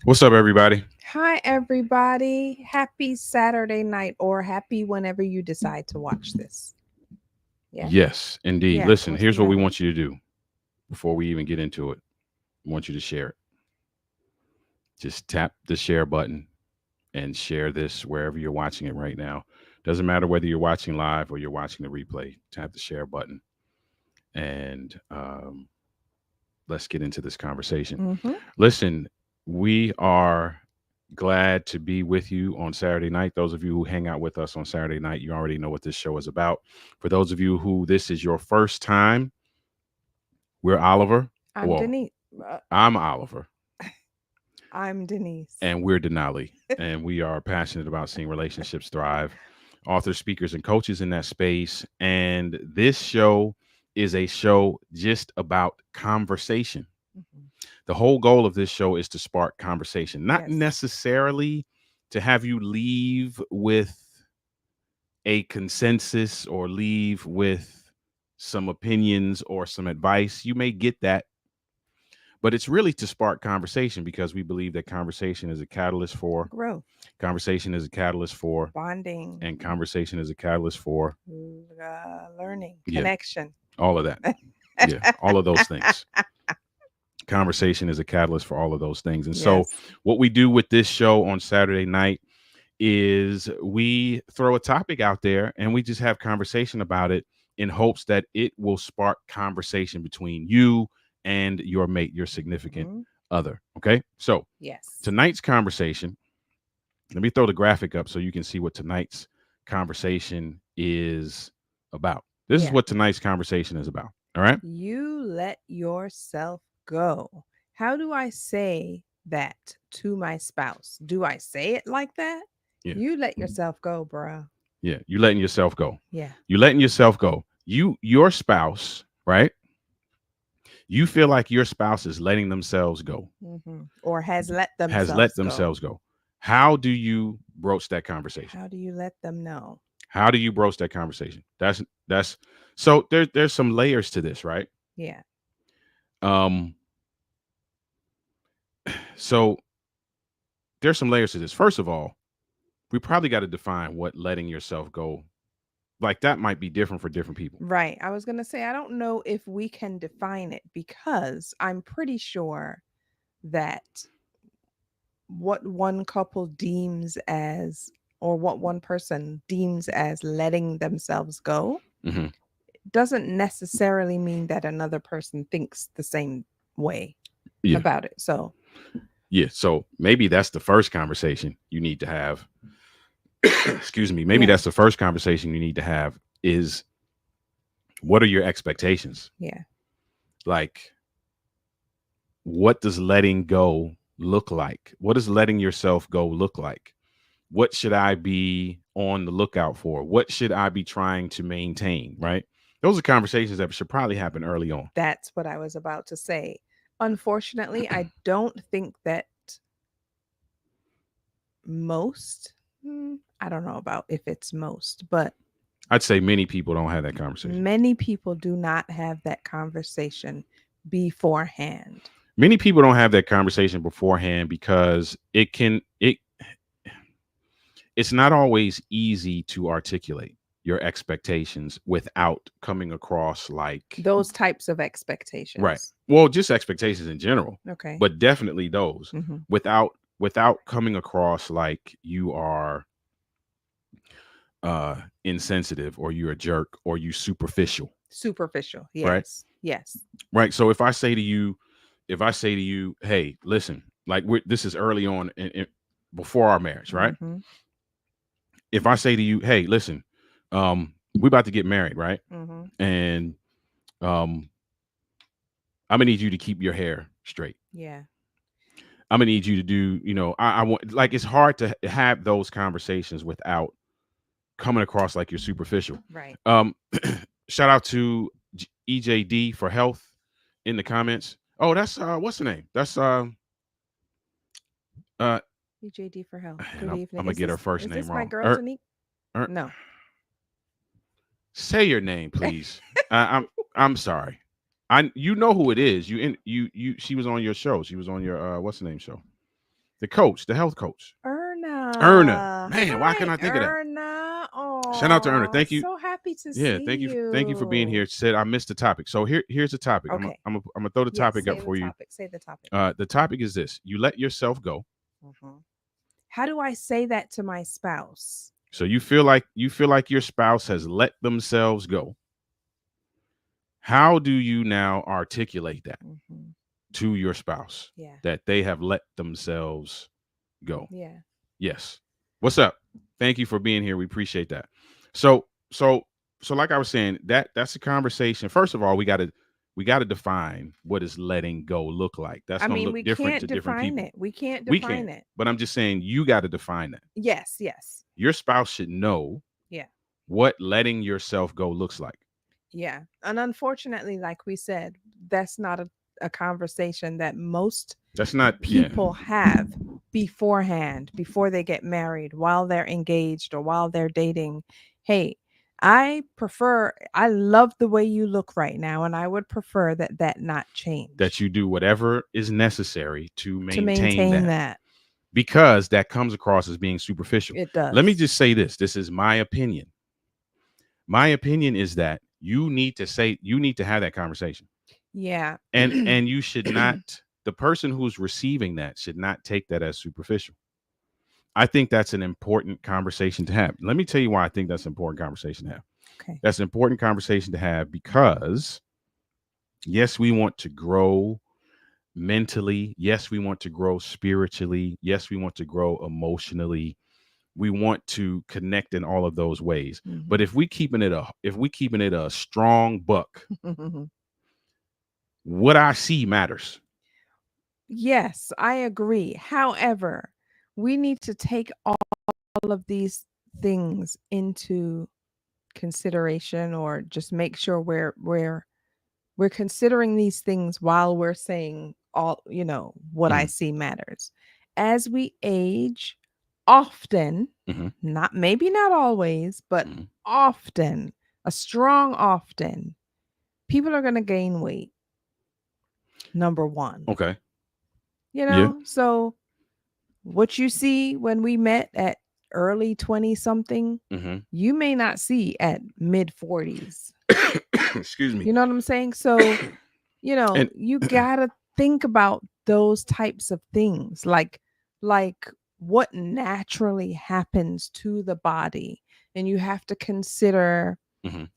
What's up, everybody? Hi, everybody. Happy Saturday night, or happy whenever you decide to watch this. Yeah. Yes, indeed. Yeah, Listen, what's here's the what we matter? want you to do before we even get into it. I want you to share it. Just tap the share button and share this wherever you're watching it right now. Doesn't matter whether you're watching live or you're watching the replay. Tap the share button and let's get into this conversation. Mhm. Listen, we are glad to be with you on Saturday night. Those of you who hang out with us on Saturday night, you already know what this show is about. For those of you who this is your first time, we're Oliver. I'm Well, Denise. I'm Oliver. I'm Denise. And we're Denali. And we are passionate about seeing relationships thrive. Authors, speakers, and coaches in that space. And this show is a show just about conversation. Mhm. The whole goal of this show is to spark conversation, not Yes. necessarily to have you leave with a consensus or leave with some opinions or some advice. You may get that, but it's really to spark conversation because we believe that conversation is a catalyst for Growth, conversation is a catalyst for bonding, and conversation is a catalyst for learning, Yeah. connection. all of that. Yeah, all of those things. Conversation is a catalyst for all of those things. And so Yes. what we do with this show on Saturday night is we throw a topic out there and we just have conversation about it in hopes that it will spark conversation between you and your mate, your significant Mhm. other. Okay. So Yes. tonight's conversation, let me throw the graphic up so you can see what tonight's conversation is about. This is Yeah. what tonight's conversation is about. All right. You let yourself go. How do I say that to my spouse? Do I say it like that? Yeah. You let yourself go, bro. Yeah. You letting yourself go. Yeah. You letting yourself go. Your spouse, right? You feel like your spouse is letting themselves go, Mhm. Or has let has themselves let go. themselves go. How do you broach that conversation? How do you let them know? How do you broach that conversation? That's so there's some layers to this, right? Yeah. Um, so there's some layers to this. First of all, we probably got to define what letting yourself go. Like that might be different for different people. Right. I was going to say, I don't know if we can define it because I'm pretty sure that what one couple deems as, or what one person deems as letting themselves go, Hmm. doesn't necessarily mean that another person thinks the same way Yeah. about it. So, Yeah. So maybe that's the first conversation you need to have. Excuse me. Maybe yeah. that's the first conversation you need to have is what are your expectations? Yeah. Like, what does letting go look like? What does letting yourself go look like? What should I be on the lookout for? What should I be trying to maintain? Right. Those are conversations that should probably happen early on. That's what I was about to say. Unfortunately, I don't think that most, I don't know about if it's most, but I'd say many people don't have that conversation. many people do not have that conversation beforehand. Many people don't have that conversation beforehand because it's not always easy to articulate your expectations without coming across like Those types of right. expectations. Well, just expectations in general, Okay. but definitely those Hmm. without coming across like you are insensitive or you're a jerk or you superficial, Superficial. right? Yes. Yes. Right. So if I say to you, hey, listen, like this is early on before our marriage, right? Hmm. If I say to you, hey, listen, we about to get married, right? Hmm. And um, I'm gonna need you to keep your hair straight. Yeah. I'm gonna need you to do, I want like it's hard to have those conversations without coming across like you're superficial. Right. Um, shout out to EJD for health in the comments. Oh, that's what's the name? That's uh EJD for health. and Good I'm evening. gonna get her first Is name this my wrong. girl Tanique? Er, No. say your name, please. I'm sorry. You know who it is. She was on your show. She was on your what's the name show? The coach, the health coach. Erna. Erna. Man, why Hi, can't I think of that? Erna. Shout out to Erna. Oh, Thank you. so happy to Yeah, see thank you for being you. here. She said I missed the topic. So here's the topic. Okay. I'm gonna throw the Yes, topic up say the for you. topic. Say the topic. The topic is this: you let yourself go. Mhm. How do I say that to my spouse? So you feel like your spouse has let themselves go. How do you now articulate that Hmm. to your spouse Yeah. that they have let themselves go? Yeah. Yes. What's up? Thank you for being here. We appreciate that. So so so like I was saying, that's a conversation. First of all, we gotta define what does letting go look like. That's I gonna mean, look we different can't to different define people. it. We can't We define can, it. but I'm just saying you got to define that. Yes. Yes. Your spouse should know Yeah. what letting yourself go looks like. Yeah. And unfortunately, like we said, that's not a conversation that most That's not, yeah. people have beforehand, before they get married, while they're engaged or while they're dating. Hey, I love the way you look right now, and I would prefer that not That change, you do whatever is necessary to to maintain maintain that that. because that comes across as being superficial. It Let me does. just say this. This is my opinion. My opinion is that you need to have that conversation. Yeah. And you should not, the person who's receiving that should not take that as superficial. I think that's an important conversation to have. Let me tell you why I think that's an important conversation to have. Okay. That's an important conversation to have because yes, we want to grow mentally. Yes, we want to grow spiritually. Yes, we want to grow emotionally. We want to connect in all of those ways. But Mhm. if we keeping it a strong buck, what I see matters. Yes, I agree. However, we need to take all of these things into consideration, or just make sure we're considering these things while we're saying all, what I Mhm. see matters. As we age, often, Hmm. not maybe not always, but Hmm. often, a strong often, people are going to gain weight. Number one, Okay. you Yeah. know, so what you see when we met at early 20 something, Hmm. you may not see at mid 40s. Excuse me. You know what I'm saying? So, And you got to think about those types of things, like what naturally happens to the body, and you have to consider, mhm.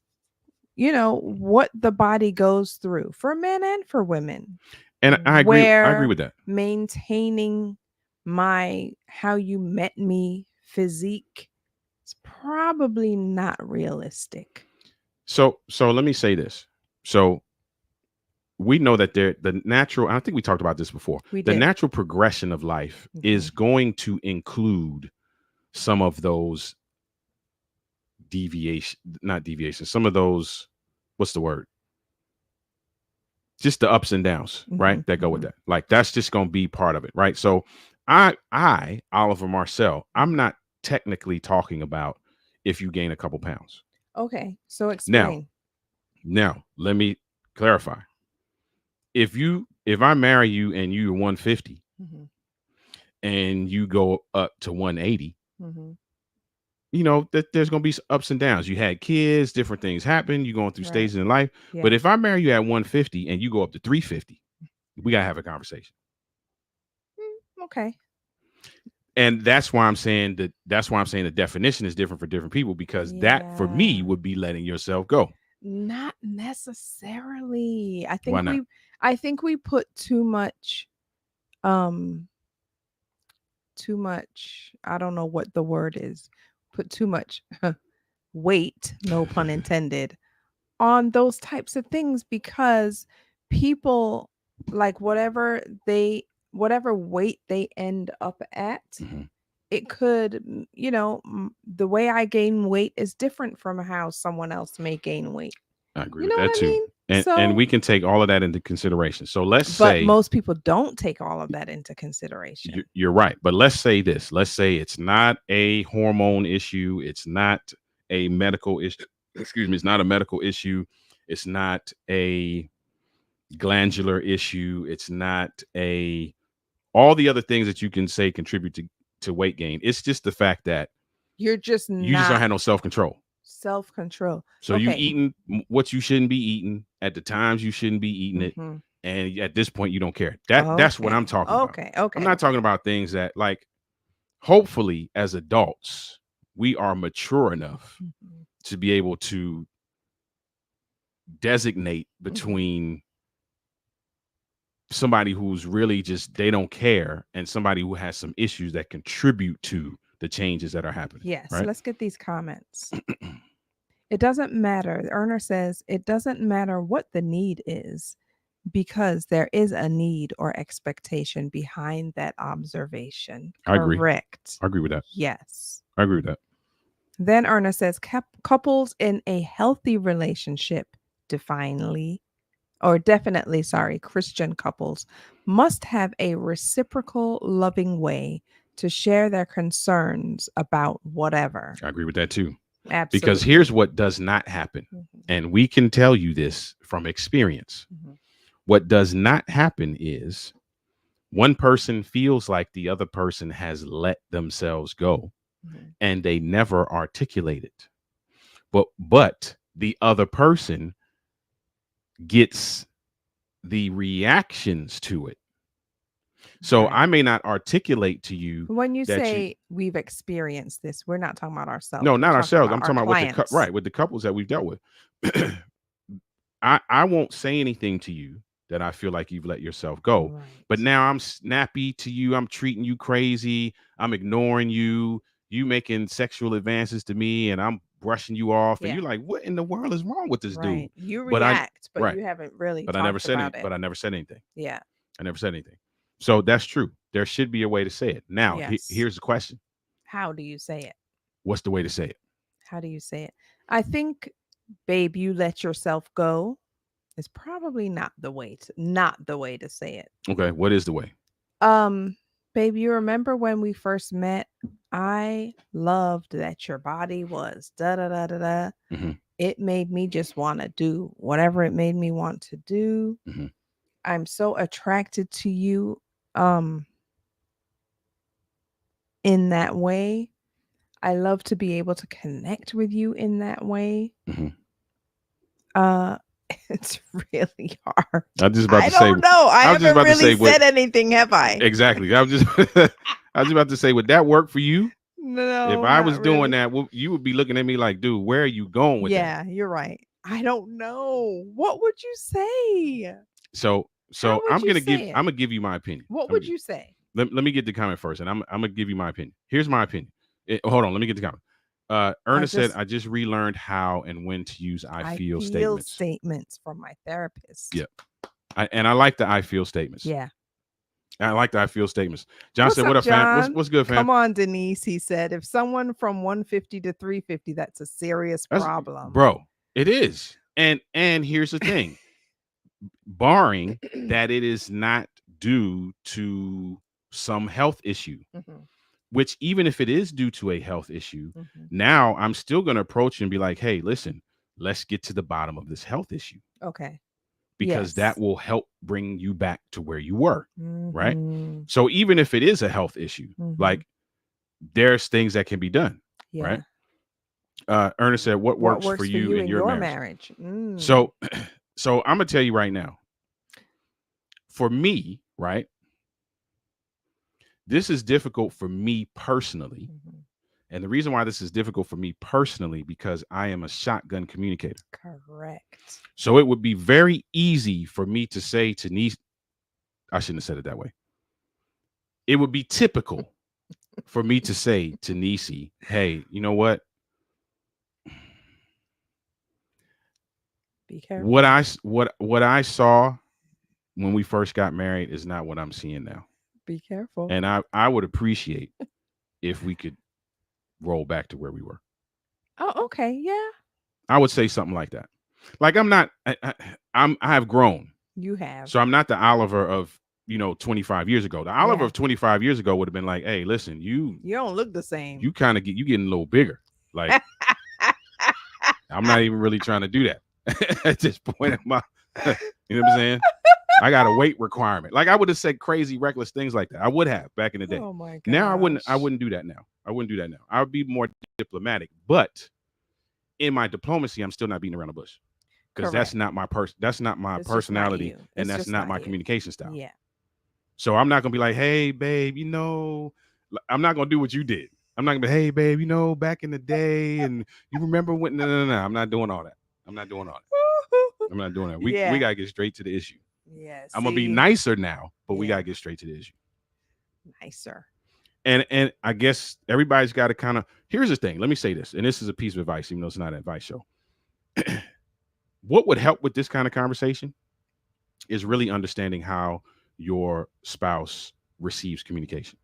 what the body goes through for men and for women, And I agree. I agree where with that. maintaining my how you met me physique is probably not realistic. So let me say this. So we know that the natural. I think we talked about this before. We The did. natural progression of life Mhm. is going to include some of those deviation, not deviations. Some of those. What's the word? Just the ups and downs, right? Mhm. That go with Mhm. that. Like that's just going to be part of it, right? So Oliver Marcel, I'm Mhm. not technically talking about if you gain a couple pounds. Okay, so Now, explain. let me clarify. If I marry you and you're 150 Mhm. and you go up to 180, Mhm. that there's going to be ups and downs. You had kids, different things happen, you're going through Right. stages in life. But Yeah. if I marry you at 150 and you go up to 350, we got to have a conversation. Okay. And that's why I'm saying the definition is different for different people, because that for me Yeah. would be letting yourself go. Not necessarily. I Why think not? we put um too much, I don't know what the word is. Put too much weight, no pun intended, on those types of things, because people, like, whatever weight they end up at, Hmm. it could, the way I gain weight is different from how someone else may gain weight. I agree You with know that what I too. mean? And So, we can take all of that into consideration. So let's but say most people don't take all of that into consideration. you're right. But let's say this. Let's say it's not a hormone issue. It's not a medical issue. Excuse me. It's not a medical issue. It's not a glandular issue. It's not a all the other things that you can say contribute to weight gain. It's just the fact that You're just you just don't not have no self control. self control. So you Okay. eating what you shouldn't be eating at the times you shouldn't be eating it, Hmm. and at this point you don't care. That's what I'm Okay. talking about. Okay. I'm Okay. not Okay. talking about things that, like, hopefully as adults we are mature enough Hmm. to be able to designate Hmm. between somebody who's really just they don't care and somebody who has some issues that contribute to the changes that are happening, Yes. right? Let's get these comments. It doesn't matter. The earner says it doesn't matter what the need is, because there is a need or expectation behind that observation. I agree. Correct. I agree with that. Yes. I agree with that. Then Erna says couples in a healthy relationship, definitely, or definitely, sorry, Christian couples must have a reciprocal, loving way to share their concerns about whatever. I agree with that too. Because here's Absolutely. what does not happen. Mhm. And we can tell you this from experience. Mhm. What does not happen is one person feels like the other person has let themselves go Mhm. and they never articulate it. But the other person gets the reactions to it. So Right. I may not articulate to you When you that you say we've experienced this, we're not talking about ourselves. no, We're not talking ourselves. about I'm our talking about with the clients. right with the couples that we've dealt with. I won't say anything to you that I feel like you've let yourself go. But Right. now I'm snappy to you. I'm treating you crazy. I'm ignoring you. You making sexual advances to me, and I'm brushing you off. And Yeah. you're like, "What in the world is wrong with this dude?" Right. You But I react, but right. you haven't really But I never talked said about any. it. But I never said anything. Yeah. I never said anything. So that's true. There should be a way to say it. Now, Yes. here's the question: How do you say it? what's the way to say it? How do you say it? I think, babe, you let yourself go is probably not the way to say it. Okay, what is the way? Um Babe, you remember when we first met? I loved that your body was da da da da da. Hmm. It made me just want to do whatever it made me want to do. Hmm. I'm so attracted to you um in that way. I love to be able to connect with you in that way. Hmm. Uh it's really hard. I was just about I to say. don't know. I I was just haven't about to really say what said anything, have I? exactly. I was just. I was about to say, would that work for you? If No, I not was doing really. that, you would be looking at me like, dude, where are you going with that? Yeah, you're right. I don't know. What would you say? How So would you say I'm it? gonna give you my opinion. What would you say? Let me get the comment first, and I'm gonna give you my opinion. Here's my opinion. Hold on, let me get the comment. I Ernest said, just "I just relearned how and when to use I I feel feel statements." statements from my therapist. Yeah, and I like the I feel statements. Yeah. I like the I feel statements. John What's said, "What up, up, fam? John? What's good, fam?" Come on, Denise. He said, if someone from 150 to 350, that's a serious That's problem. bro. It is, and here's the thing: barring that it is not due to some health issue, Mhm, which even if it is due to a health issue, mhm. now I'm still going to approach and be like, hey, listen, let's get to the bottom of this health issue Okay. because that Yes. will help bring you back to where you were. Right. Mhm, So even if it is a health issue, mhm. like there's things that can be done. Right. Yeah. Ernest said, what What works for works for you you in in your your marriage? marriage? So, so I'm going to tell you right now, for me, right, this is difficult for me personally. Mhm. And the reason why this is difficult for me personally, because I am a shotgun communicator. Correct. So it would be very easy for me to say to niece, I shouldn't have said it that way. It would be typical for me to say to Nisi, hey, you know what? Be What careful. I what I saw when we first got married is not what I'm seeing now. Be careful. And I would appreciate if we could roll back to where we were. Oh, okay. Yeah. I would say something like that. Like I'm not I have grown. You have. So I'm not the Oliver of 25 years ago. The Oliver Yeah. of 25 years ago would have been like, hey, listen, You don't look the same. you kind of you getting a little bigger. Like I'm not even really trying to do that at this point. You know what I'm saying? I got a weight requirement. Like I would have said crazy, reckless things like that. I would have back in the day. Oh my Now I wouldn't. I gosh. wouldn't do that now. I wouldn't do that now. I would be more diplomatic. But in my diplomacy, I'm still not beating around the bush because that's Correct. not my person. That's not my It's just not personality, you. and It's that's just not not my you. communication style. Yeah. So I'm not gonna be like, hey, babe, I'm not gonna do what you did. I'm not gonna be, hey, babe, back in the day, and you remember when? No, no, no, no. I'm not doing all that. I'm not doing all that. I'm not doing that. We Yeah. gotta get straight to the issue. Yeah. I'm gonna be See. nicer now, but we Yeah. gotta get straight to the issue. Nicer. And I guess everybody's got to kind of. Here's the thing. Let me say this, and this is a piece of advice, even though it's not an advice show. What would help with this kind of conversation is really understanding how your spouse receives communication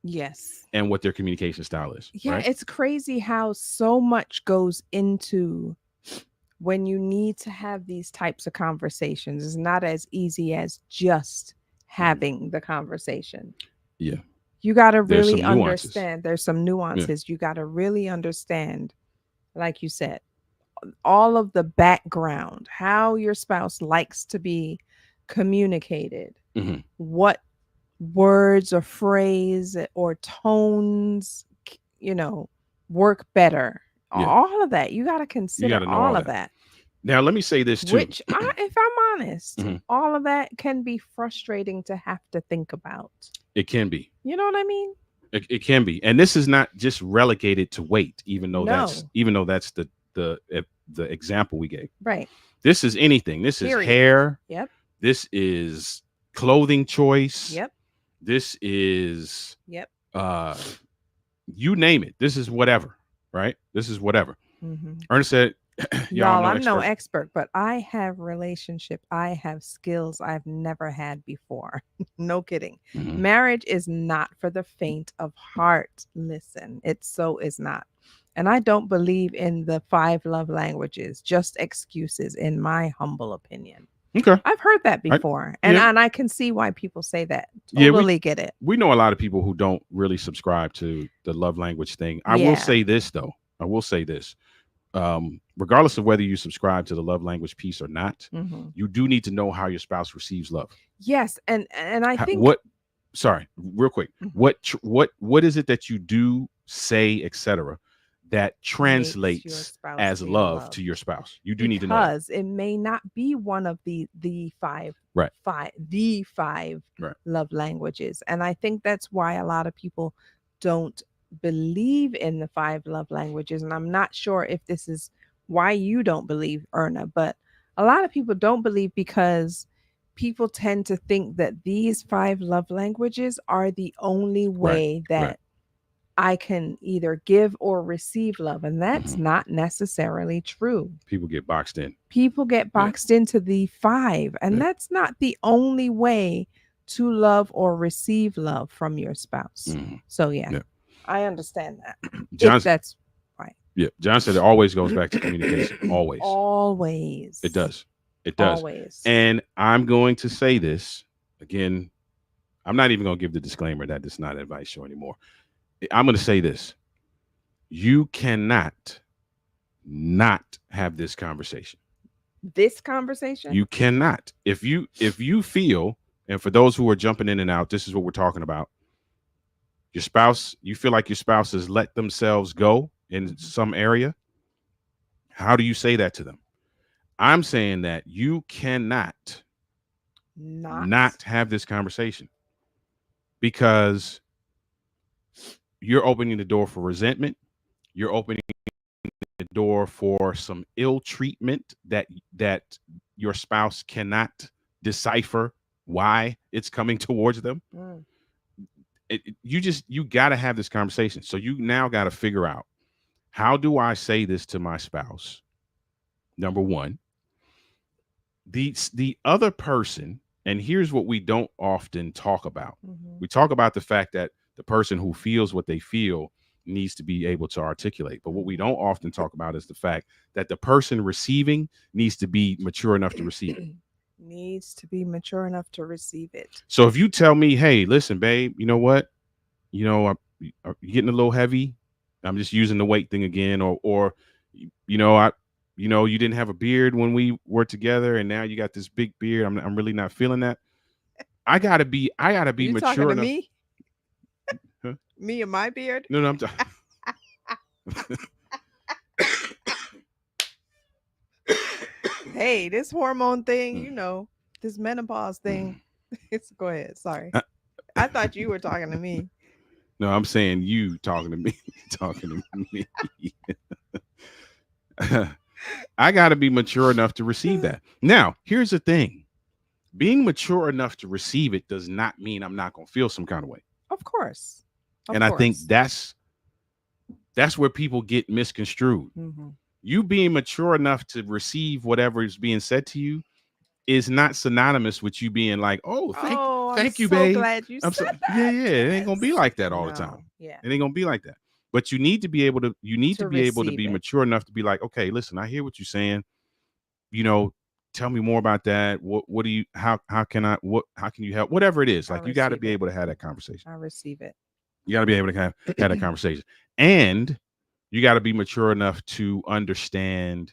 Yes. and what their communication style is, Yeah. right? It's crazy how so much goes into when you need to have these types of conversations. It's not as easy as just Mhm. having the conversation. Yeah. You got to There's really some nuances. understand. There's some Yeah. nuances. You got to really understand, like you said, all of the background, how your spouse likes to be communicated, Hmm. what words or phrase or tones, work better. Yeah. All of that. You got to You got consider to know all all of that. that, Now, let me say this too. which if I'm honest, Mhm. all of that can be frustrating to have to think about. It can be. You know what I mean? It can be, and this is not just relegated to weight, No. even though that's the example we gave. Right. This is anything. This is Period. hair. Yep. This is clothing choice. Yep. This is Yep. uh you name it. This is whatever, right? This is whatever. Mm-hmm. Ernest said, y'all, I'm Y'all, no I'm no expert. expert, but I have relationship. I have skills I've never had before. No kidding. Mhm. Marriage is not for the faint of heart. Listen, it so is not. And I don't believe in the 5 love languages, just excuses, in my humble opinion. Okay. I've heard that I, before. yeah. And I can see why people say that. Yeah. Totally get it. We know a lot of people who don't really subscribe to the love language thing. I will Yeah. say this though. I will say this. Regardless of whether you subscribe to the love language piece or not, Hmm. you do need to know how your spouse receives love. Yes, and I think What? Sorry, real quick. Mhm. What is it that you do, say, etc., that Makes your translates spouse as feel love to loved, your spouse? You do need to know that. because it may not be one of the Right. five Right. love languages. And I think that's why a lot of people don't believe in the five love languages. And I'm not sure if this is why you don't believe, Erna, but a lot of people don't believe because people tend to think that these five love languages are the only Right. way Right. that I can either give or receive love. And that's Mhm. not necessarily true. People get boxed in. People get Yeah. boxed into the five, and Yeah. that's not the only way to love or receive love from your spouse. Mhm. So, yeah, Yeah. I understand that. If John. that's right. Yeah. John said it always goes back to communication. Always. Always. It does. It does. Always. And I'm going to say this again. I'm not even going to give the disclaimer that it's not an advice show anymore. I'm going to say this. You cannot not have this conversation. This conversation? You cannot. If you feel, and for those who are jumping in and out, this is what we're talking about. Your spouse, you feel like your spouse has let themselves go in some area. How do you say that to them? I'm saying that you cannot not have this conversation, because you're opening the door for resentment. You're opening the door for some ill treatment that your spouse cannot decipher why it's coming towards them. You got to have this conversation. So you now got to figure out, how do I say this to my spouse? Number one, the other person, and here's what we don't often talk about. We talk about the fact that the person who feels what they feel needs to be able to articulate. But what we don't often talk about is the fact that the person receiving needs to be mature enough to receive it. Needs to be mature enough to receive it. So if you tell me, hey, listen, babe, you know what? I'm getting a little heavy. I'm just using the weight thing again. Or you didn't have a beard when we were together, and now you got this big beard. I'm really not feeling that. I gotta be You mature talking to enough. me? Huh? Me and my beard? No, I'm Hey, this hormone thing, this menopause thing. Go ahead. Sorry. I thought you were talking to me. No, I'm saying you talking to me. Talking to me. I got to be mature enough to receive that. Now, here's the thing. Being mature enough to receive it does not mean I'm not going to feel some kind of way. Of course. And I think that's where people get misconstrued. You being mature enough to receive whatever is being said to you is not synonymous with you being like, thank you, babe. Glad you said that. Yeah, it ain't gonna be like that all the time. Yeah. It ain't gonna be like that. But you need to be able to be mature enough to be like, okay, listen, I hear what you're saying. Tell me more about that. What do you how can you help? Whatever it is. Like, you got to be able to have that conversation. I receive it. You got to be able to have that conversation. And you got to be mature enough to understand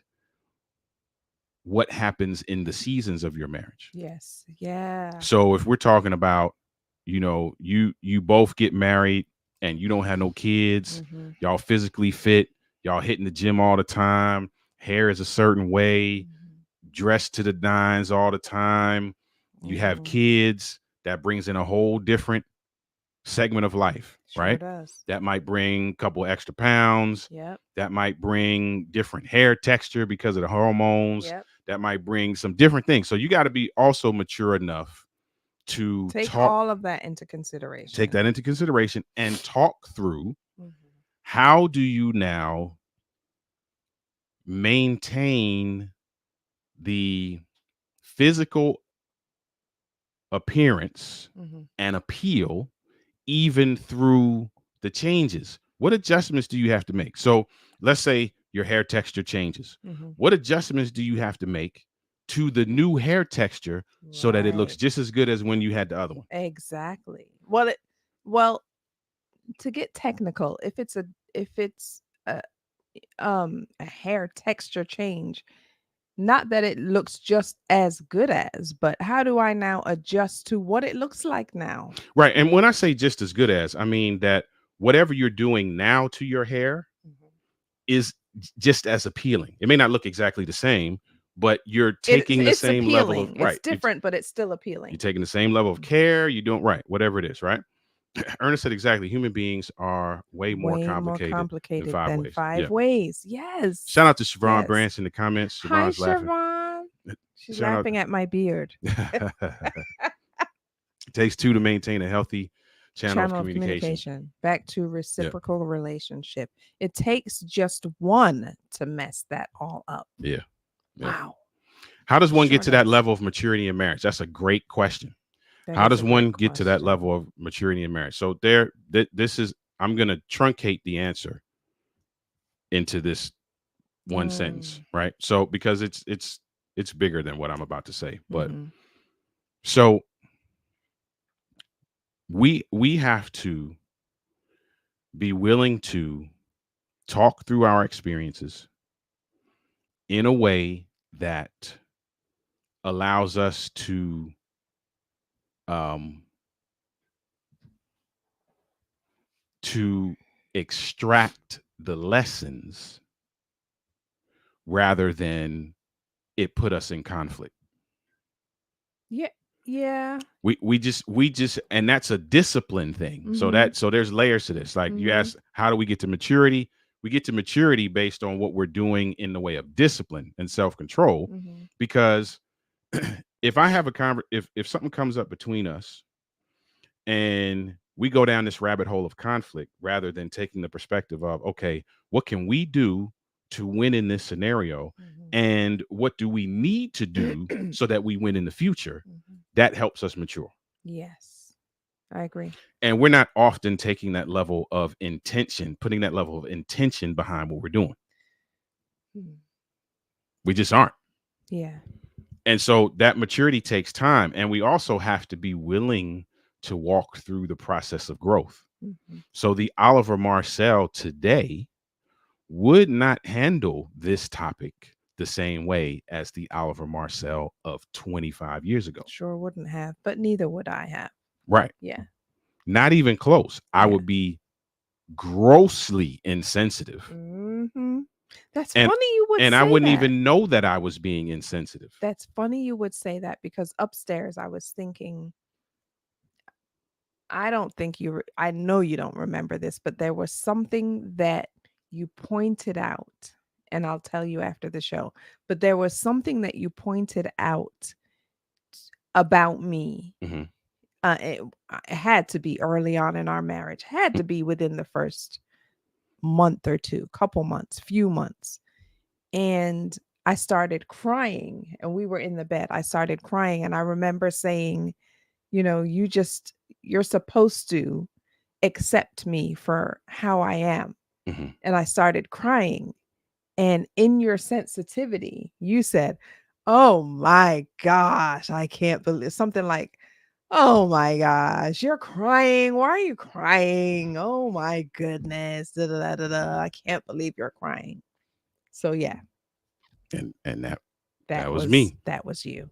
what happens in the seasons of your marriage. Yes. Yeah. So if we're talking about, you both get married and you don't have no kids, y'all physically fit, y'all hitting the gym all the time, hair is a certain way, dressed to the nines all the time, you have kids, that brings in a whole different segment of life, right? Does. That might bring a couple extra pounds. Yep. That might bring different hair texture because of the hormones. Yep. That might bring some different things. So you got to be also mature enough to take all of that into consideration. Take that into consideration and talk through how do you now maintain the physical appearance and appeal even through the changes. What adjustments do you have to make? So let's say your hair texture changes. What adjustments do you have to make to the new hair texture so that it looks Right. just as good as when you had the other one. Exactly. Well, to get technical, if it's a hair texture change, not that it looks just as good as, but how do I now adjust to what it looks like now? Right. And when I say just as good as, I mean that whatever you're doing now to your hair Mhm. is just as appealing. It may not look exactly the same, but you're It's taking the it's same level of appealing. It's right. different, but it's still You're appealing. taking the same level of Mhm. care. You're doing right, whatever it is, right? Ernest said exactly. Human beings are way more Way more complicated than complicated five than ways. Yeah. 5 ways. Shout Yes. out to Siobhan Yes. Branch in the comments. Hi, Siobhan's laughing. Siobhan. She's Shout out. laughing at my beard. It takes two to maintain a healthy channel of Channel of communication. communication. Back to Yeah. reciprocal relationship. It takes just one to mess that all up. Yeah. Yeah. Wow. How does one get Sure to that does. level of maturity in marriage? That's a great question. That How is does a one great get to that question. level of maturity in marriage? So this is, I'm going to truncate the answer into this one sentence, Mm, right? So because it's bigger than what I'm about to say, but mhm. so we have to be willing to talk through our experiences in a way that allows us um to extract the lessons rather than it put us in conflict. Yeah. Yeah. We just and that's a discipline thing. Mhm. So there's layers to this. Like you Mhm. ask, how do we get to maturity? We get to maturity based on what we're doing in the way of discipline and self-control. Mhm. Because if I have a if something comes up between us and we go down this rabbit hole of conflict rather than taking the perspective of, okay, what can we do to win in this scenario, Mhm. and what do we need to do so that we win in the future, Mhm. that helps us mature. Yes. I agree. And we're not often taking that level of intention, putting that level of intention behind what we're doing. Mhm. We just aren't. Yeah. And so that maturity takes time, and we also have to be willing to walk through the process of growth. Mhm. So the Oliver Marcel today would not handle this topic the same way as the Oliver Marcel of 25 years ago. Sure wouldn't have, but neither would I have. Right. Yeah. Not even close. I Yeah. would be grossly insensitive. Mhm. That's And funny you would and I say wouldn't that. even know that I was being insensitive. That's funny you would say that because upstairs I was thinking, I don't think I know you don't remember this, but there was something that you pointed out, and I'll tell you after the show. But there was something that you pointed out about me. Mhm. It had to be early on in our marriage, had to be within the first month or two, couple months, few months. And I started crying, and we were in the bed. I started crying, and I remember saying, you're supposed to accept me for how I am. Mhm. And I started crying. And in your sensitivity, you said, "Oh my gosh, I can't believe," something like, "Oh my gosh, you're crying. Why are you crying? Oh my goodness. Da, da, da, da, da. I can't believe you're crying." So yeah, And that that was was me. that was you.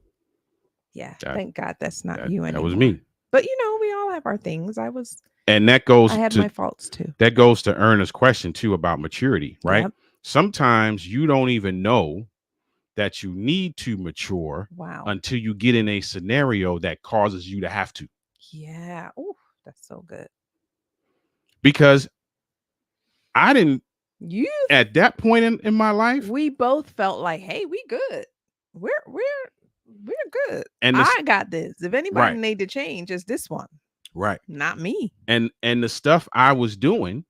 Yeah. That Thank God that's not that you that was anymore. me. But we all have our things. And I had my faults too. that goes to Ernest's question too about maturity, right? Yep. Sometimes you don't even know that you need to mature Wow. until you get in a scenario that causes you to have to. Yeah. Oh, that's so good. Because I didn't, You at that point in my life, We both felt like, "Hey, we good. We're good. and this I got this. If anybody right, need to change, it's this one, right. not me." And the stuff I was doing,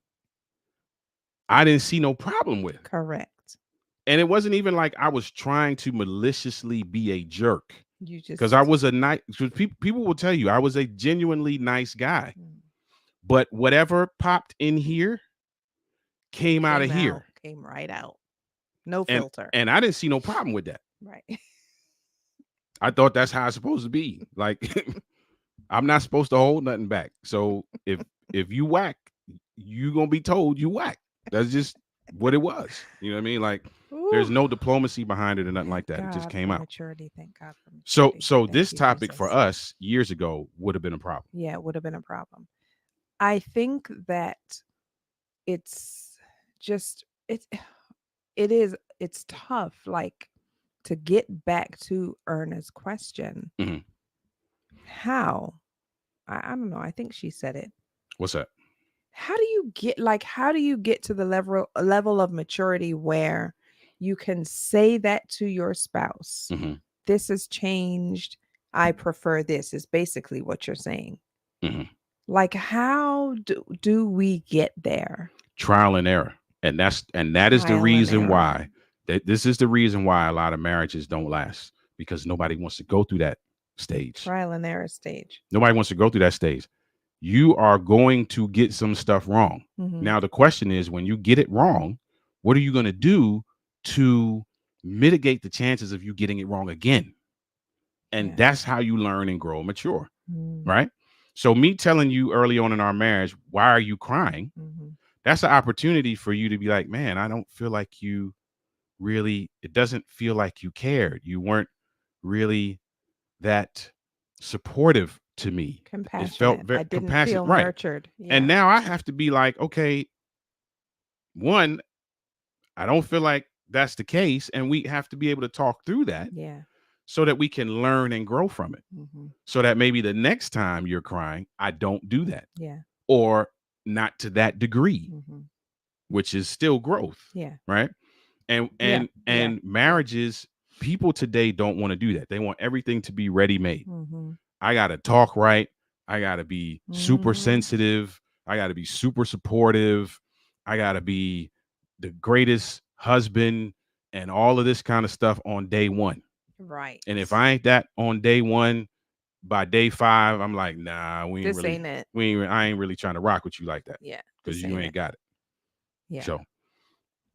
I didn't see no problem with. Correct. And it wasn't even like I was trying to maliciously be a jerk. You Because I just was a nice, people will tell you I was a genuinely nice guy. mm, But whatever popped in here came out of here. came right out. No And filter. and I didn't see no problem with that. Right. I thought that's how it's supposed to be. Like I'm not supposed to hold nothing back. So if you whack, you gonna be told you whack. That's just what it was. You know what I mean? Like Ooh. there's no diplomacy behind it or nothing like Thank that. It just God came for out. maturity. Thank God for So maturity. so Thank this you, topic for Jesus. us years ago would have been a problem. Yeah, it would have been a problem. I think that it's just it's tough, like, to get back to Erna's question. Mhm. How? I don't know. I think she said it. What's that? How do you get to the level of maturity where you can say that to your spouse? hmm This has changed. I prefer this, is basically what you're saying. hmm Like, how do we get there? Trial and error, and that is the Trial and reason error. why that this is the reason why a lot of marriages don't last because nobody wants to go through that stage. Trial and error stage. Nobody wants to go through that stage. You are going to get some stuff wrong. Mm-hmm. Now the question is, when you get it wrong, what are you going to do to mitigate the chances of you getting it wrong again? And Yeah. that's how you learn and grow and mature, Mm-hmm. right? So me telling you early on in our marriage, why are you crying? Mm-hmm. That's an opportunity for you to be like, man, I don't feel like you really, it doesn't feel like you cared. You weren't really that supportive to me. It felt Compassionate. very I didn't compassionate, feel right? nurtured. And Yeah. now I have to be like, okay, one, I don't feel like that's the case. And we have to be able to talk through that Yeah. so that we can learn and grow from it. Mm-hmm. So that maybe the next time you're crying, I don't do that Yeah. or not to that degree, Mm-hmm. which is still growth, Yeah. right? And Yeah. and Yeah. and marriages, people today don't want to do that. They want everything to be ready made. Mm-hmm. I got to talk right. I got to be super Mm-hmm. sensitive. I got to be super supportive. I got to be the greatest husband and all of this kind of stuff on day one. Right. And if I ain't that on day one, by day 5, I'm like, nah, This ain't it. I ain't really trying to rock with you like that Yeah. because This you ain't ain't it. got it. Yeah. So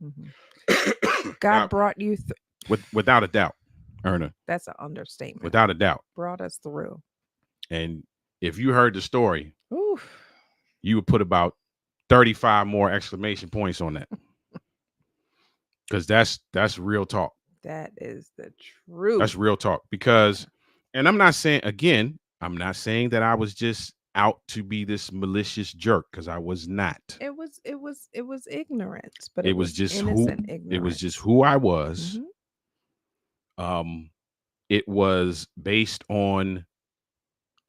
Mm-hmm. God now, brought you. without a doubt, Erna, That's an understatement. without a doubt. Brought us through. And if you heard the story, Oof. you would put about 35 more exclamation points on that. Because that's real talk. That is the That's truth. real talk. Because, and I'm not saying, again, I'm not saying that I was just out to be this malicious jerk, because I was not. It was ignorance, but It it was was just innocent it was just ignorance. who I was. Mm-hmm. Um, it was based on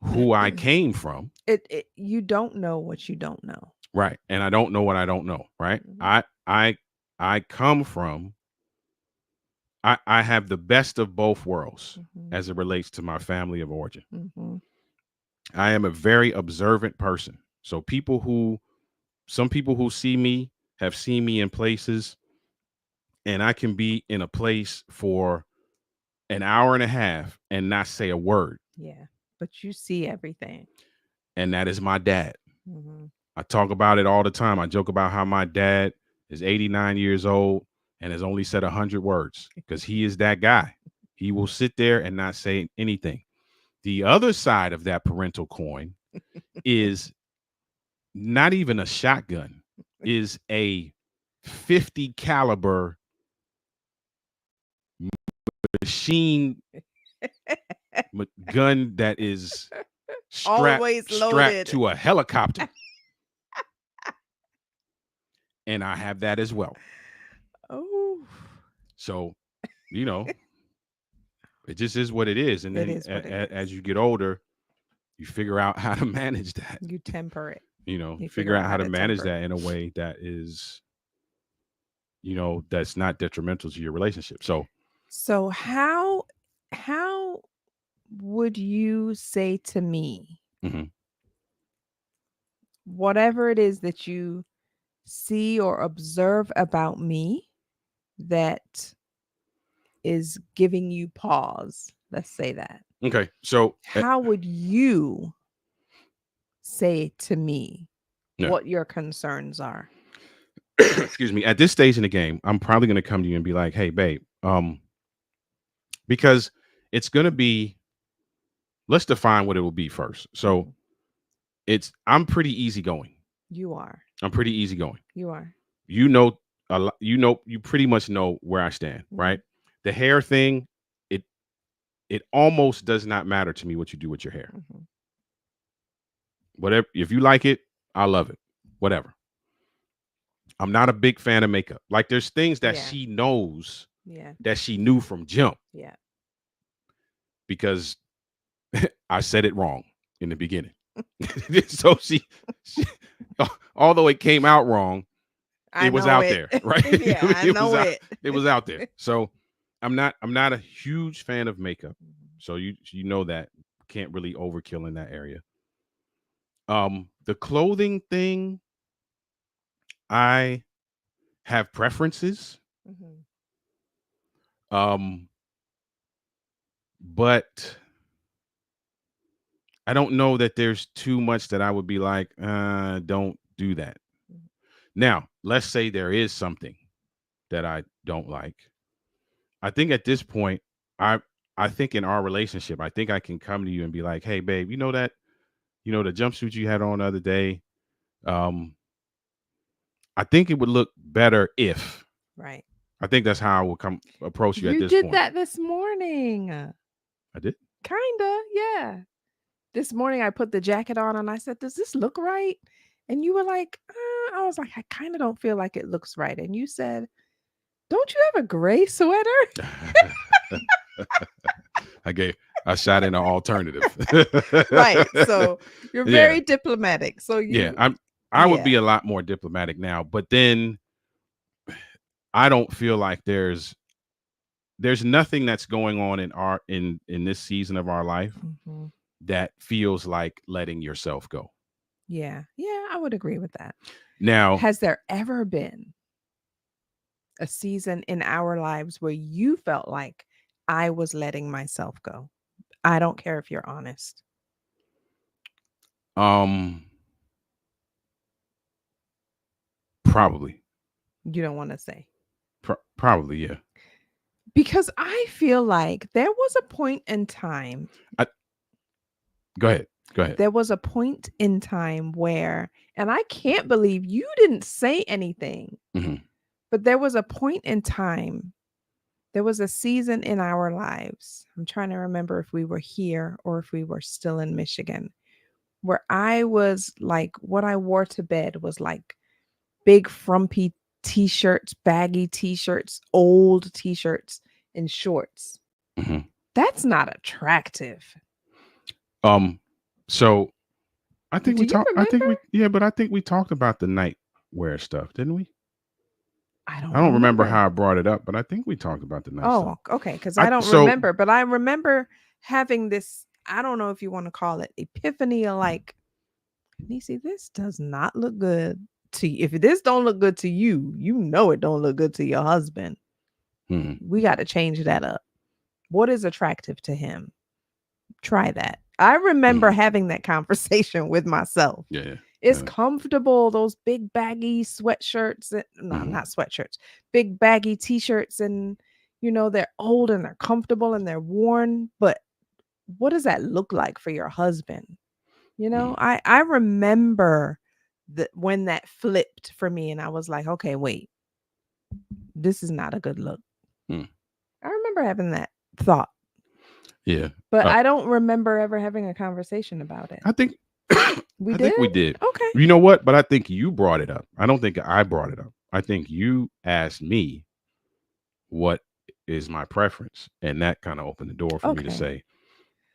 who I came from. You don't know what you don't know. Right. And I don't know what I don't know. Right. Mm-hmm. I come from, I have the best of both worlds Mm-hmm. as it relates to my family of origin. Mm-hmm. I am a very observant person. So some people who see me have seen me in places, and I can be in a place for an hour and a half and not say a word. Yeah, but you see everything. And that is my dad. Mm-hmm. I talk about it all the time. I joke about how my dad is 89 years old and has only said 100 words because he is that guy. He will sit there and not say anything. The other side of that parental coin is not even a shotgun, is a 50 caliber machine gun that is Always strapped loaded. to a helicopter. And I have that as well. Oh, So, you know, it just is what it is. And it then is what it as is. you get older, you figure out how to manage that. You temper it. You know, You figure figure out out how how to to manage temper it. that in a way that is, that's not detrimental to your relationship. So, So how would you say to me, mhm. whatever it is that you see or observe about me that is giving you pause? Let's say that. Okay. So, How would you say to me yeah. what your concerns are? Excuse me. At this stage in the game, I'm probably going to come to you and be like, "Hey, babe," because it's going to be, let's define what it will be first. So I'm pretty easygoing. You are. I'm pretty easygoing. You are. You know, you pretty much know where I stand, right? The hair thing, it almost does not matter to me what you do with your hair. Whatever, if you like it, I love it. Whatever. I'm not a big fan of makeup. Like there's things that she knows that she knew from jump. Yeah. Because I said it wrong in the beginning. So she, although it came out wrong, it was out there, right? Yeah, I know it. It was out there. So I'm not a huge fan of makeup. So you know that can't really overkill in that area. The clothing thing, I have preferences. But I don't know that there's too much that I would be like, don't do that. Now, let's say there is something that I don't like. I think at this point, I think in our relationship, I think I can come to you and be like, hey, babe, you know the jumpsuit you had on the other day. I think it would look better if. Right. I think that's how I will come approach you at this point. You did that this morning. I did? Kinda, yeah. This morning I put the jacket on and I said, does this look right? And you were like, I was like, I kind of don't feel like it looks right. And you said, don't you have a gray sweater? I shot in an alternative. Right. So you're very diplomatic. So I would be a lot more diplomatic now, but then I don't feel like there's nothing that's going on in this season of our life that feels like letting yourself go. Yeah. Yeah, I would agree with that. Now, has there ever been a season in our lives where you felt like I was letting myself go? I don't care if you're honest. Probably. You don't want to say? Probably, yeah. Because I feel like there was a point in time. Go ahead. There was a point in time where, and I can't believe you didn't say anything, but there was a point in time, there was a season in our lives. I'm trying to remember if we were here or if we were still in Michigan, where I was like, what I wore to bed was like big frumpy t-shirts, baggy t-shirts, old t-shirts, and shorts. That's not attractive. So I think we talked. But I think we talked about the nightwear stuff, didn't we? I don't remember how I brought it up, but I think we talked about the night stuff. Okay, because I don't remember, but I remember having this, I don't know if you want to call it epiphany, or like, Nisi, this does not look good to you. If this don't look good to you, you know it don't look good to your husband. We got to change that up. What is attractive to him? Try that. I remember having that conversation with myself. Yeah. It's comfortable, those big baggy sweatshirts. Not sweatshirts, big baggy t-shirts, and they're old and they're comfortable and they're worn. But what does that look like for your husband? I remember that when that flipped for me and I was like, okay, wait, this is not a good look. I remember having that thought. Yeah. But I don't remember ever having a conversation about it. I think we did. Okay. You know what? But I think you brought it up. I don't think I brought it up. I think you asked me what is my preference. And that kind of opened the door for me to say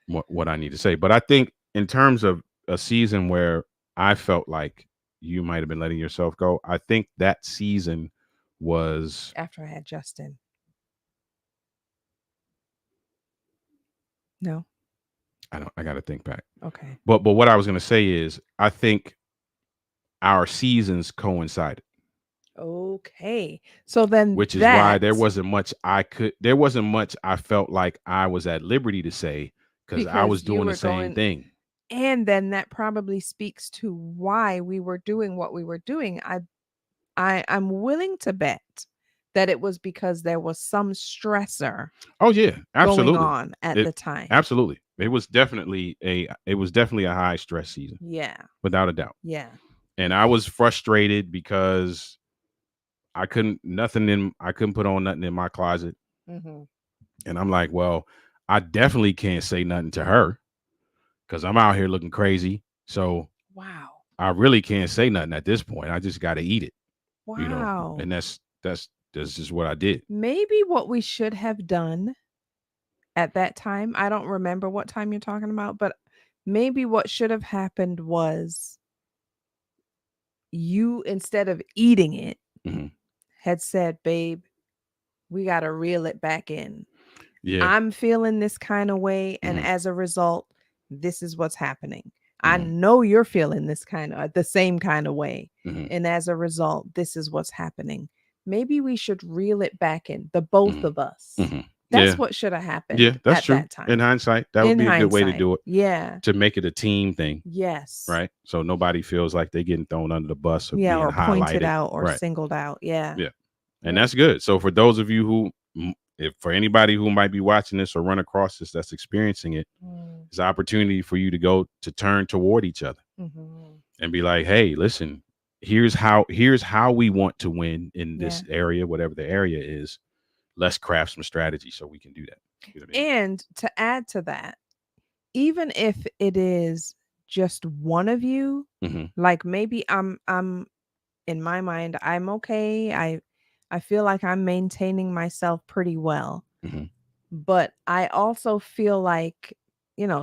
what I need to say. But I think in terms of a season where I felt like you might have been letting yourself go, I think that season was after I had Justin. No. I got to think back. Okay. But what I was going to say is I think our seasons coincided. Okay. So then which is why there wasn't much I felt like I was at liberty to say because I was doing the same thing. And then that probably speaks to why we were doing what we were doing. I'm willing to bet that it was because there was some stressor Oh yeah, going absolutely. on at It the time. absolutely. It was definitely a high stress season, Yeah. without a doubt. Yeah. And I was frustrated because I couldn't put on nothing in my closet. Mm-hmm. And I'm like, well, I definitely can't say nothing to her because I'm out here looking crazy. So Wow. I really can't say nothing at this point. I just got to eat it, Wow. and that's just what I did. Maybe what we should have done at that time, I don't remember what time you're talking about, but maybe what should have happened was you, instead of eating it, Hmm. had said, babe, we got to reel it back in. Yeah. I'm feeling this kind of way. And Hmm. as a result, this is what's happening. I Hmm. know you're feeling the same kind of way. Hmm. And as a result, this is what's happening. Maybe we should reel it back in, the both Hmm. of us. Hmm. That's Yeah. what should have Yeah. happened That's at true. that In time. hindsight, that would In be a good way to hindsight. do it, Yeah. to make it a team thing, Yes. right? So nobody feels like they're getting thrown under the bus or Yeah. being Or pointed highlighted. out or Right. singled out. Yeah. Yeah. And Yeah. that's good. So for those of you if for anybody who might be watching this or run across this that's experiencing it, Mm. it's an opportunity for you to go to turn toward each other Mm-hmm. and be like, hey, listen, here's how we want to win in Yeah. this area, whatever the area is. Let's craft some strategy so we can do that. You know what I mean? And to add to that, even if it is just one of you, Mm-hmm. like maybe I'm in my mind, I'm okay. I feel like I'm maintaining myself pretty well. Mm-hmm. But I also feel like,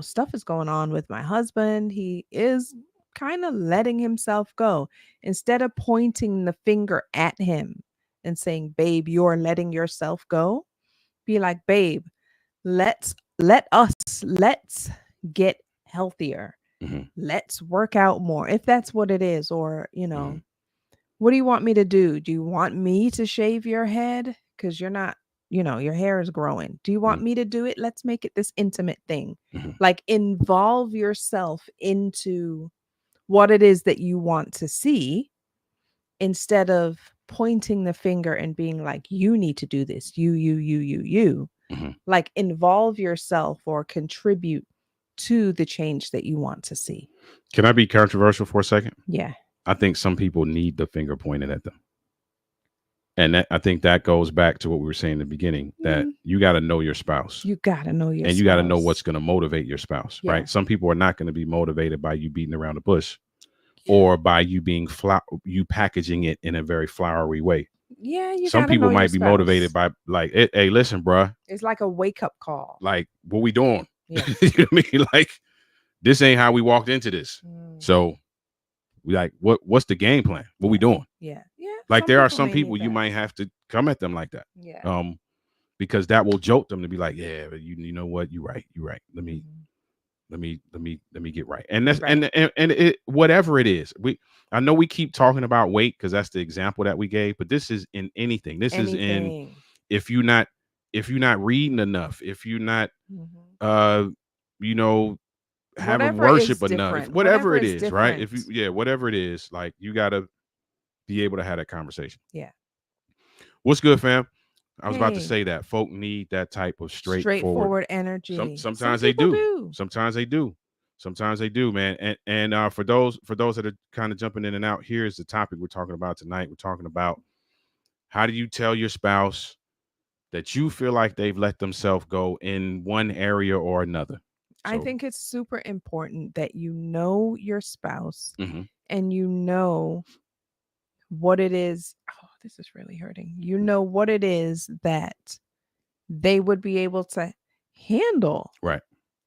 stuff is going on with my husband. He is kind of letting himself go. Instead of pointing the finger at him and saying, "Babe, you're letting yourself go." Be like, "Babe, let's let's get healthier. Mm-hmm. Let's work out more." If that's what it is, or, Mm-hmm. what do you want me to do? Do you want me to shave your head? Because you're not, your hair is growing. Do you want me to do it? Let's make it this intimate thing. Mm-hmm. Like, involve yourself into what it is that you want to see, instead of pointing the finger and being like, you need to do this. You. Mm-hmm. Like, involve yourself or contribute to the change that you want to see. Can I be controversial for a second? Yeah. I think some people need the finger pointed at them. And I think that goes back to what we were saying in the beginning, that Mm, you got to know your spouse you got to know your and you got to know spouse. what's going to motivate your spouse, Yeah. right? Some people are not going to be motivated by you beating around the bush or by you you packaging it in a very flowery way. Yeah, you Some got to know people your might be motivated spouse. by like, hey, listen, bruh, It's like a wake up call. like what we doing? Yeah. You know what I mean? Like, this ain't how we walked into this. Mm, So we like, what's the game plan? What we doing? yeah. Yeah. Like, there are people some may need people you that. might have to come at them like that. Yeah. Because that will jolt them to be like, yeah, but you know what? You're right. Let me Mhm. get right. And that's Right. and it, whatever it is. I know we keep talking about weight because that's the example that we gave, but this is in anything. This is in Anything. if you're not reading enough, if you're not Mhm. you know having Whatever is worship enough, if different. whatever Whatever it is is, right? If different. whatever it is, like, you gotta be able to have that conversation. Yeah. What's good, fam? I was about to Hey, say that folk need that type of straightforward. straightforward energy. Some Sometimes they people do. do. Sometimes they do. Sometimes they do, man. And for those that are kind of jumping in and out, here's the topic we're talking about tonight. We're talking about, how do you tell your spouse that you feel like they've let themselves go in one area or another? I So, think it's super important that you know your spouse mm-hmm. and you know what it is. Oh, this is really hurting. You know what it is that they would be able to handle. Right.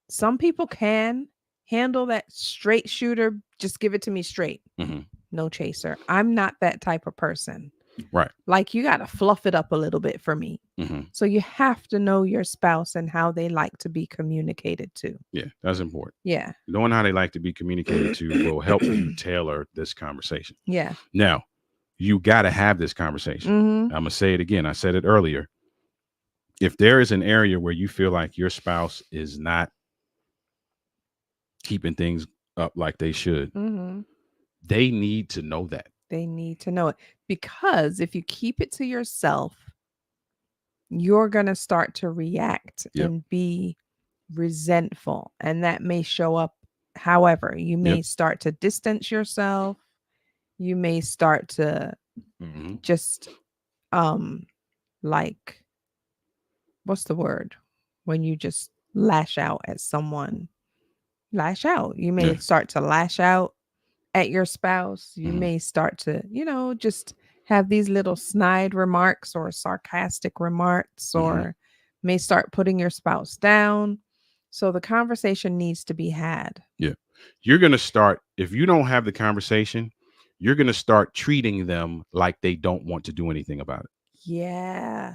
Some people can handle that straight shooter, just give it to me straight. Mm-hmm. No chaser. I'm not that type of person. Right. Like, you got to fluff it up a little bit for me. Mm-hmm. So you have to know your spouse and how they like to be communicated to. Yeah, that's important. Yeah. Knowing how they like to be communicated to will help you tailor this conversation. Yeah. Now, you got to have this conversation. Mm-hmm. I'm going to say it again. I said it earlier. If there is an area where you feel like your spouse is not keeping things up like they should, Mm-hmm. they need to know that. They need to know it, because if you keep it to yourself, you're going to start to react Yep. and be resentful. And that may show up however. You may Yep. start to distance yourself. You may start to Mm-hmm. just, um, like, what's the word? When you just lash out at someone, lash out. You may Yeah. start to lash out at your spouse. You Mm-hmm. may start to, just have these little snide remarks or sarcastic remarks, Mm-hmm. or may start putting your spouse down. So the conversation needs to be had. Yeah. You're going to start, if you don't have the conversation, you're going to start treating them like they don't want to do anything about it. Yeah.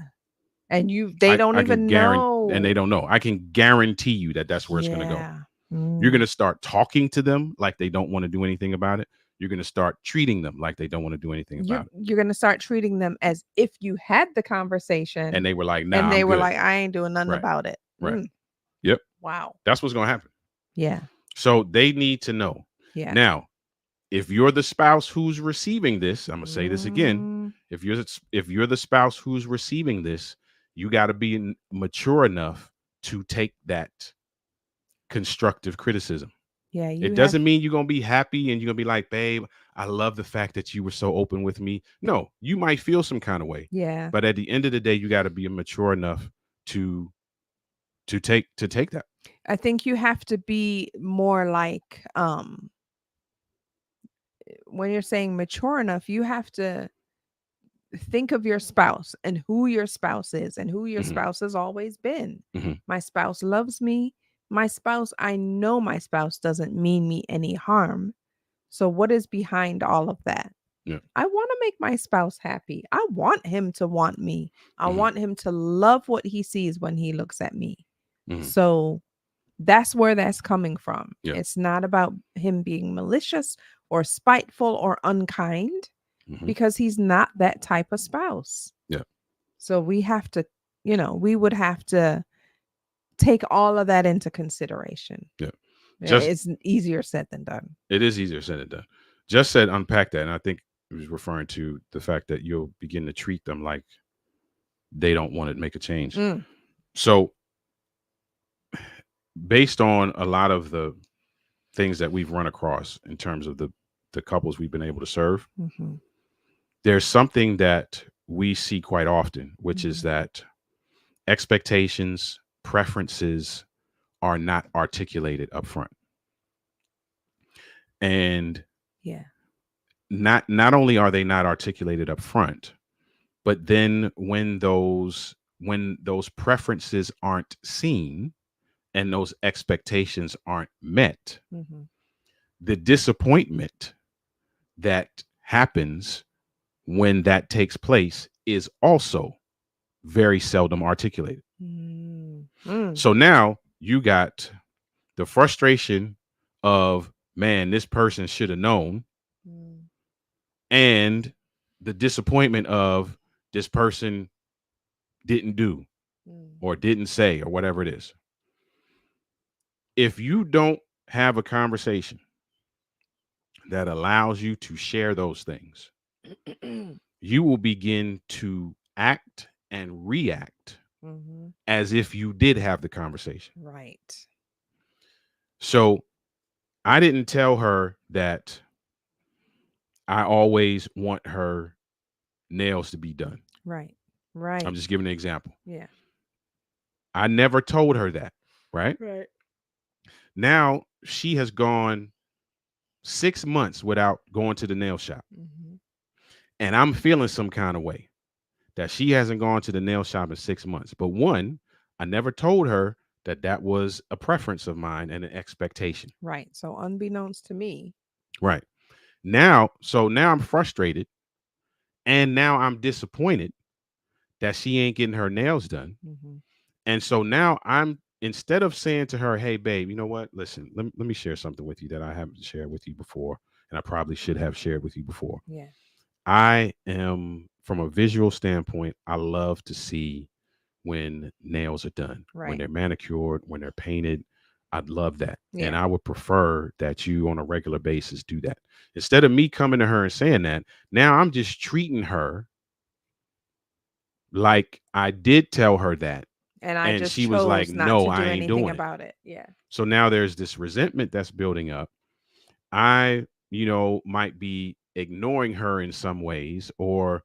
And they don't I can even guarantee, and they know. don't know. I can guarantee you that that's where it's going to go. Yeah. You're going Mm. to start talking to them like they don't want to do anything about it. You're going to start treating them like they don't want to do anything You're about it. you're gonna start treating them as if you had the And conversation they were like, and nah, they I'm were good. like, I ain't doing nothing Right. about it. Right. Mm. Yep. Wow. That's what's going to happen. Yeah. So they need to know. Yeah. Now, if you're the spouse who's receiving this, I'm going to say this again. Mm. If you're the spouse who's receiving this, you got to be mature enough to take that constructive criticism. Yeah, It you have. doesn't mean you're going to be happy and you're going to be like, babe, I love the fact that you were so open with me. No, you might feel some kind of way. Yeah. But at the end of the day, you got to be mature enough to take that. I think you have to be more like, when you're saying mature enough, you have to think of your spouse and who your spouse is and who your Mm-hmm. spouse has always been. Mm-hmm. My spouse loves me. My spouse, I know my spouse doesn't mean me any harm. So what is behind all of that? Yeah. I want to make my spouse happy. I want him to want me. I Mm-hmm. want him to love what he sees when he looks at me. Mm-hmm. So that's where that's coming from. Yeah. It's not about him being malicious or spiteful or unkind, Mm-hmm. because he's not that type of spouse. Yeah. So we have to, we would have to take all of that into consideration. Yeah. It's easier said than done. It is easier said than done. Just said unpack that. And I think it was referring to the fact that you'll begin to treat them like they don't want to make a change. Mm. So based on a lot of the things that we've run across in terms of the couples we've been able to serve, Mm-hmm. there's something that we see quite often, which is Mm-hmm. that expectations, preferences are not articulated up front. And Yeah. not only are they not articulated up front, but then when those preferences aren't seen and those expectations aren't met, Mm-hmm. the disappointment that happens when that takes place is also very seldom articulated. Mm-hmm. So now you got the frustration of, man, this person should have known, and the disappointment of this person didn't do or didn't say or whatever it is. If you don't have a conversation that allows you to share those things, you will begin to act and react Mm-hmm. as if you did have the conversation. Right. So I didn't tell her that I always want her nails to be done. Right. Right. I'm just giving an example. Yeah. I never told her that, right? Right. Now she has gone 6 months without going to the nail shop. Mm-hmm. And I'm feeling some kind of way that she hasn't gone to the nail shop in 6 months. But one, I never told her that that was a preference of mine and an expectation. Right. So unbeknownst to me. Right. Now I'm frustrated, and now I'm disappointed that she ain't getting her nails done. Mm-hmm. And so now instead of saying to her, hey, babe, you know what? Listen, let me share something with you that I haven't shared with you before, and I probably should have shared with you before. Yeah. I am, from a visual standpoint, I love to see when nails are done, when Right. they're manicured, when they're painted. I'd love that. Yeah. And I would prefer that you on a regular basis do that. Instead of me coming to her and saying that, now I'm just treating her like I did tell her that, And I and just she was like, chose not no, to I do ain't anything doing it. about it. Yeah. So now there's this resentment that's building up. I, might be ignoring her in some ways, or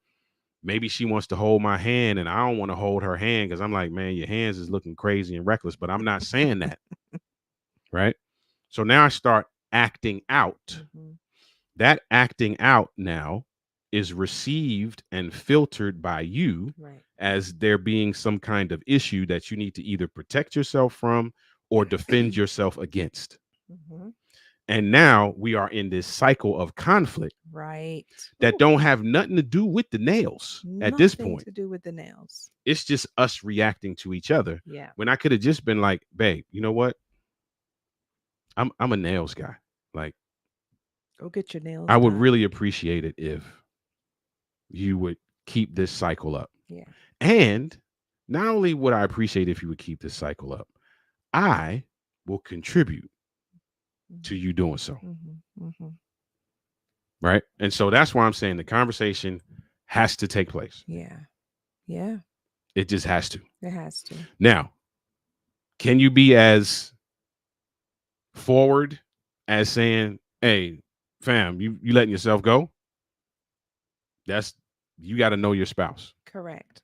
maybe she wants to hold my hand and I don't want to hold her hand because I'm like, man, your hands is looking crazy and reckless, but I'm not saying that. Right. So now I start acting out. Hmm. That acting out now is received and filtered by you Right. as there being some kind of issue that you need to either protect yourself from or defend yourself against. Hmm. And now we are in this cycle of conflict Right. that Ooh, don't have nothing to do with the nails at this nothing point. to do with the nails. It's just us reacting to each other. Yeah. When I could have just been like, babe, you know what? I'm a nails guy. Like, Go get your nails I would done. really appreciate it if you would keep this cycle up. Yeah. And not only would I appreciate if you would keep this cycle up, I will contribute to you doing so. Mm-hmm. Mm-hmm. Right. And so that's why I'm saying the conversation has to take place. Yeah. Yeah. It just has to. It has to. Now, can you be as forward as saying, hey, fam, you letting yourself go? That's you got to know your spouse. Correct.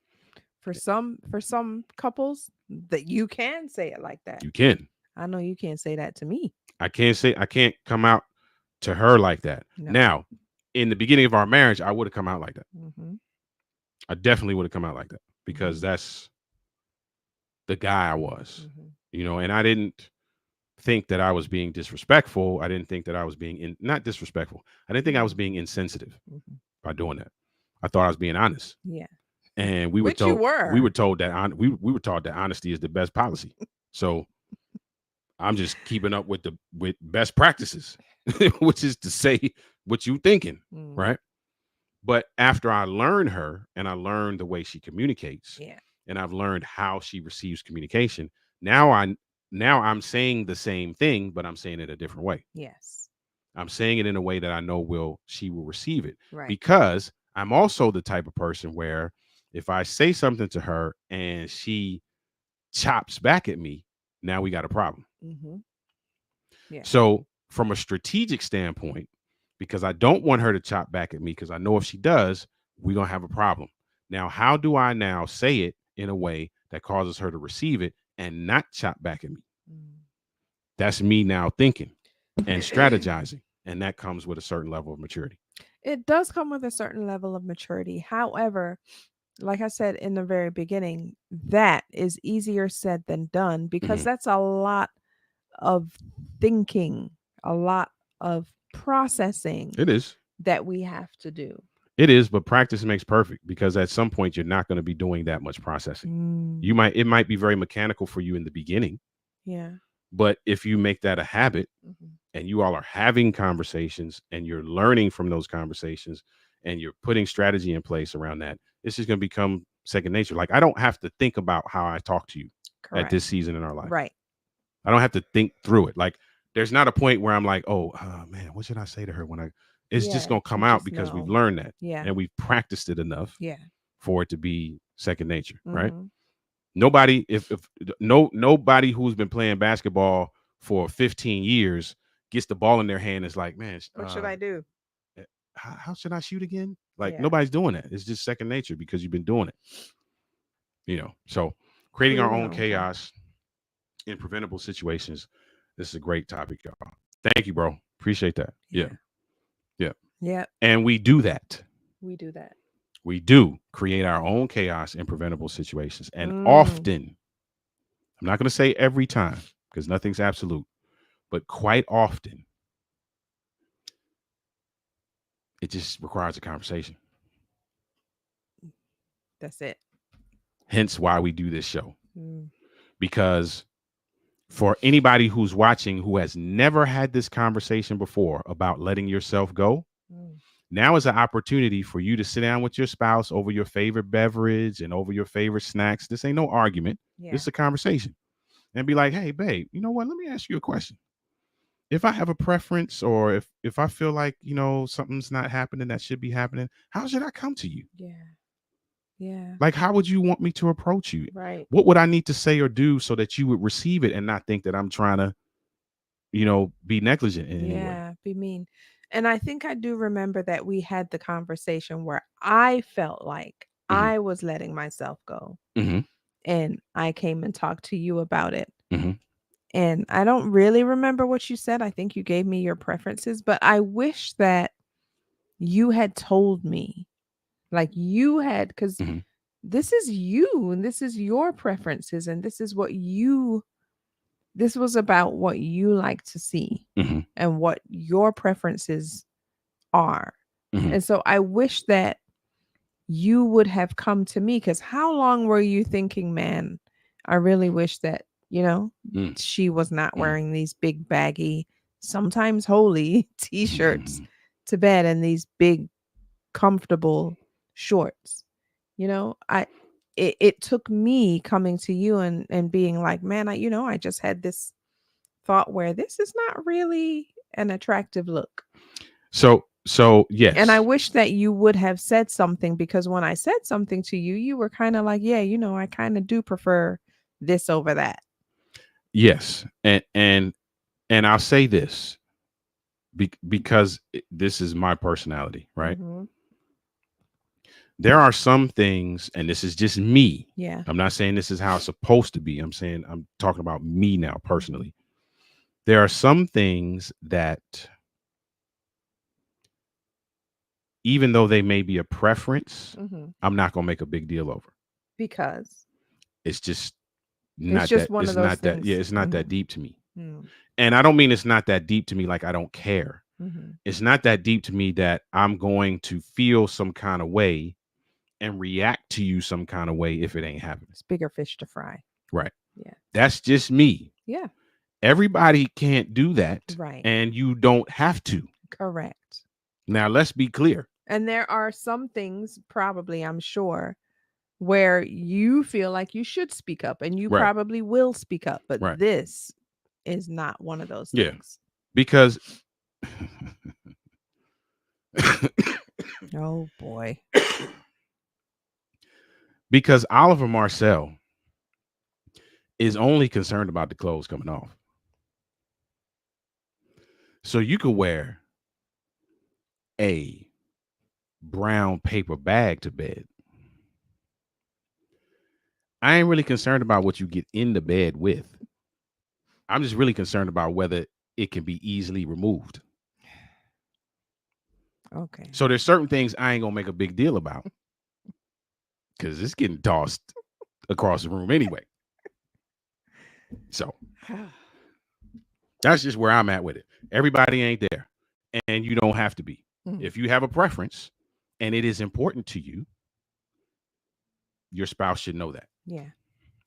For some couples that you can say it like that. You can. I know you can't say that to me. I can't come out to her like that. No. Now, in the beginning of our marriage, I would have come out like that. Mm-hmm. I definitely would have come out like that because Mm-hmm. that's the guy I was, Mm-hmm. and I didn't think that I was being disrespectful. I didn't think that I was being not disrespectful. I didn't think I was being insensitive Mm-hmm. by doing that. I thought I was being honest. Yeah. And Which you we were. were told that we were taught that honesty is the best policy. So I'm just keeping up with with best practices, which is to say what you thinking, Mm. right? But after I learned her and I learned the way she communicates, Yeah. and I've learned how she receives communication, now I'm saying the same thing, but I'm saying it a different way. Yes. I'm saying it in a way that I know she will receive it, Right. because I'm also the type of person where if I say something to her and she chops back at me, now we got a problem. Mm-hmm. Yeah. So from a strategic standpoint, because I don't want her to chop back at me, because I know if she does, we're going to have a problem. Now, how do I now say it in a way that causes her to receive it and not chop back at me? Mm. That's me now thinking and strategizing. And that comes with a certain level of maturity. It does come with a certain level of maturity. However, like I said in the very beginning, that is easier said than done because Mhm. that's a lot of thinking, a lot of processing It is. that we have to do. It is, but practice makes perfect, because at some point you're not going to be doing that much processing. Mm. It might be very mechanical for you in the beginning, Yeah. but if you make that a habit Mm-hmm. and you all are having conversations and you're learning from those conversations and you're putting strategy in place around that, it's just going to become second nature. Like, I don't have to think about how I talk to you at Correct. this season in our life. Right. I don't have to think through it. Like, there's not a point where I'm like, oh, man, what should I say to her when it's just Yeah. going to come You out just because we've know. learned that Yeah. and we've practiced it enough Yeah. for it to be second nature. Right. Mm-hmm. Nobody, if nobody who's been playing basketball for 15 years gets the ball in their hand, is like, man, What should I do? how should I shoot again? Like, Yeah. nobody's doing that. It's just second nature because you've been doing it. So creating our Creating own our own chaos. chaos in preventable situations. This is a great topic, y'all. Thank you, bro. Appreciate that. Yeah. Yeah. Yeah. And we do that. We do that. We do create our own chaos in preventable situations. And Mm. often, I'm not going to say every time because nothing's absolute, but quite often, it just requires a conversation. That's it. Hence why we do this show. Mm. Because for anybody who's watching who has never had this conversation before about letting yourself go, Mm. now is an opportunity for you to sit down with your spouse over your favorite beverage and over your favorite snacks. This ain't no argument. Yeah. This is a conversation. And be like, hey, babe, you know what? Let me ask you a question. If I have a preference, or if I feel like, something's not happening that should be happening, how should I come to you? Yeah. Yeah. Like, how would you want me to approach you? Right. What would I need to say or do so that you would receive it and not think that I'm trying to, be negligent in any way? Yeah. Be mean. And I think I do remember that we had the conversation where I felt like Hmm. I was letting myself go. Hmm. And I came and talked to you about it. Hmm. And I don't really remember what you said. I think you gave me your preferences, but I wish that you had told me, like you had, because Hmm. this is you and this is your preferences and this was about what you like to see Hmm. and what your preferences are. Hmm. And so I wish that you would have come to me, because how long were you thinking, man, I really wish that, she was not Mm. wearing these big baggy, sometimes holy t-shirts Mm. to bed and these big comfortable shorts. It took me coming to you and being like, man, I just had this thought where this is not really an attractive look. So And I yes, wish that you would have said something, because when I said something to you, you were kind of like, yeah, I kind of do prefer this over that. yes, and I'll say this because this is my personality, right? Mm-hmm. There are some things, and this is just me. Yeah. I'm not saying this is how it's supposed to be. I'm talking about me now Mm-hmm. personally. There are some things that, even though they may be a preference, Mm-hmm. I'm not gonna make a big deal over. Because It's just it's not just that. one of It's those not that. Yeah, things. it's not that Mm-hmm. deep to me. Mm-hmm. And I don't mean it's not that deep to me like I don't care. Mm-hmm. It's not that deep to me that I'm going to feel some kind of way and react to you some kind of way if it ain't happening. It's bigger fish to fry. Right. Yeah. That's just me. Yeah. Everybody can't do that, Right. and you don't have to. Correct. Now, let's be clear. And there are some things, probably, I'm sure, where you feel like you should speak up and you Right. probably will speak up. But Right. this is not one of those Yeah. things. Because Oh boy. because Oliver Marcel is only concerned about the clothes coming off. So you could wear a brown paper bag to bed. I ain't really concerned about what you get in the bed with. I'm just really concerned about whether it can be easily removed. Okay. So there's certain things I ain't gonna make a big deal about because it's getting tossed across the room anyway. So that's just where I'm at with it. Everybody ain't there, and you don't have to be. Mhm. If you have a preference and it is important to you, your spouse should know that. Yeah.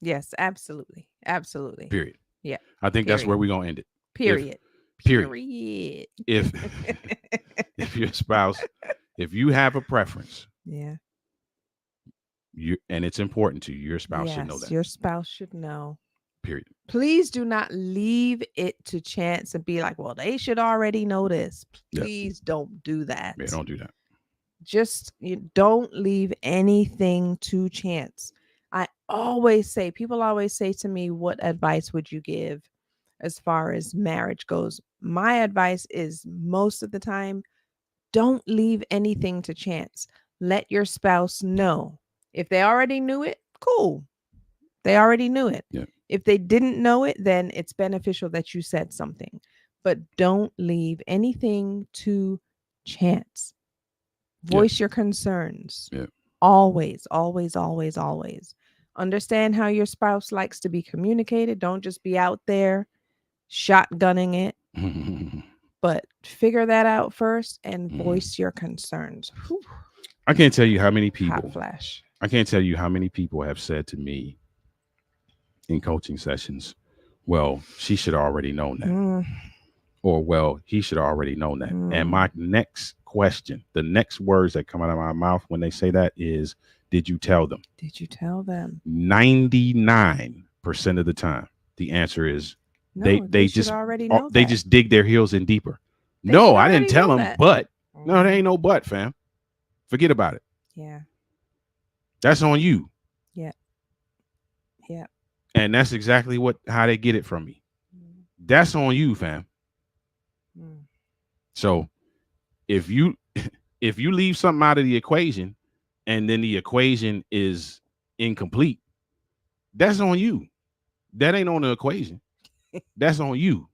Yes, absolutely. Absolutely. Period. Yeah. I think that's where Period. we're gonna end it. Period. Period. Period. If if your spouse, if you have a preference, Yeah. and it's important to you, your spouse should know Yes, that. your spouse should know. Period. Please do not leave it to chance and be like, well, they should already know this. Yep. Please don't do that. Yeah, don't do that. Just don't leave anything to chance. People always say to me, what advice would you give as far as marriage goes? My advice is, most of the time, don't leave anything to chance. Let your spouse know. If they already knew it, cool. They already knew it. Yeah. If they didn't know it, then it's beneficial that you said something. But don't leave anything to chance. Voice your concerns. Yeah. Always, always, always, always. Understand how your spouse likes to be communicated. Don't just be out there shotgunning it, but figure that out first and voice your concerns. Whew. I can't tell you how many Hot people. flash. I can't tell you how many people have said to me in coaching sessions, "Well, she should already know that," Mm, or "Well, he should already know that." And mm. my next question, the next words that come out of my mouth when they say that is, "Did you tell them?" Did you tell them? 99% of the time, the answer is No, they should just already know they that. just dig their heels in deeper. They No, should I didn't already tell know him, that. but no, there Mhm. ain't no but, fam. Forget about it. Yeah. That's on you. Yeah. Yeah. And that's exactly how they get it from me. Mm, That's on you, fam. mm. So if you if you leave something out of the equation and then the equation is incomplete, that's on you. That ain't on the equation. That's on you.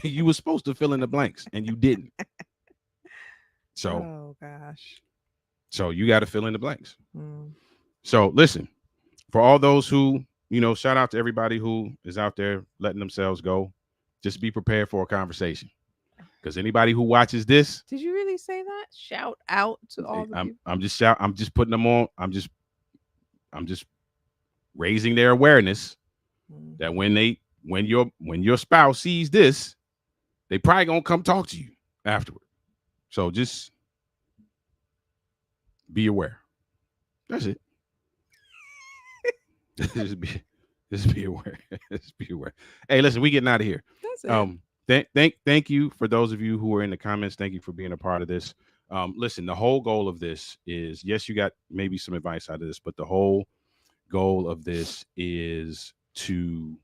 You were supposed to fill in the blanks and you didn't. So Oh gosh. so you got to fill in the blanks. Mm. So listen, for all those who, shout out to everybody who is out there letting themselves go. Just be prepared for a conversation. Because anybody who watches this, Did you really say that? Shout out to all the people. I'm just putting them on. I'm just raising their awareness Mm. that when your spouse sees this, they probably gonna come talk to you afterward. So just be aware. That's it. just be just be aware. Just be aware. Hey, listen, we getting out of here. That's it. Thank you for those of you who are in the comments. Thank you for being a part of this. Listen, the whole goal of this is, yes, you got maybe some advice out of this, but the whole goal of this is to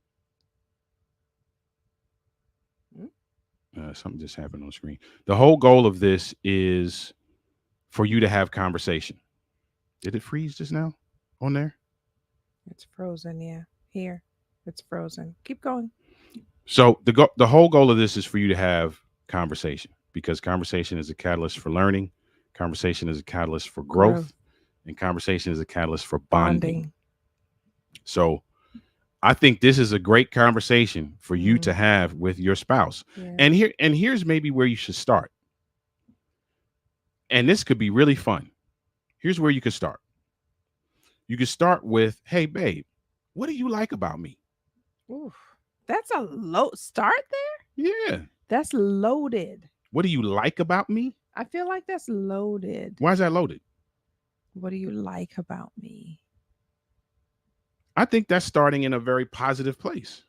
something just happened on the screen. The whole goal of this is for you to have conversation. Did it freeze just now on there? It's frozen. Yeah. Here. It's frozen. Keep going. So the whole goal of this is for you to have conversation, because conversation is a catalyst for learning, conversation is a catalyst for growth, and conversation is a catalyst for bonding. So I think this is a great conversation for you to have with your spouse. Yeah. And here's maybe where you should start. And this could be really fun. Here's where you could start. You could start with, "Hey babe, what do you like about me?" Oof. That's a low start there? Yeah. That's loaded. What do you like about me? I feel like that's loaded. Why is that loaded? What do you like about me? I think that's starting in a very positive place.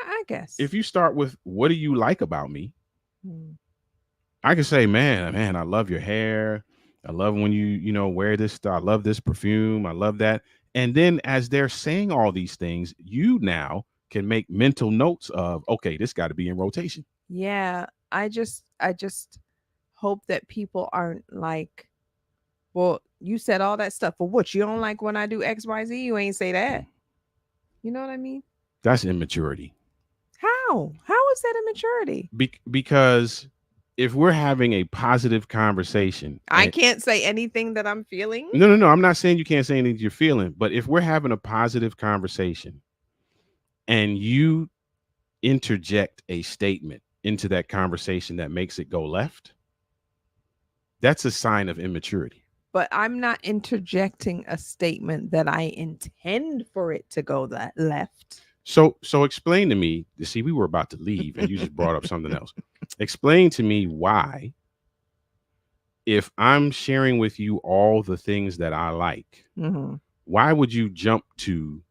I guess. If you start with, "What do you like about me?" Mm. I can say, man, I love your hair. I love when you wear this stuff. I love this perfume. I love that. And then as they're saying all these things, you now can make mental notes of, okay, this got to be in rotation. Yeah. I just hope that people aren't like, well, you said all that stuff. For what? You don't like when I do XYZ? You ain't say that. You know what I mean? That's immaturity. How? How is that immaturity? Because if we're having a positive conversation, I can't say anything that I'm feeling. No. I'm not saying you can't say anything you're feeling, but if we're having a positive conversation and you interject a statement into that conversation that makes it go left, that's a sign of immaturity. But I'm not interjecting a statement that I intend for it to go that left. So explain to me, you see, we were about to leave and you just brought up something else. Explain to me why, if I'm sharing with you all the things that I like, why would you jump to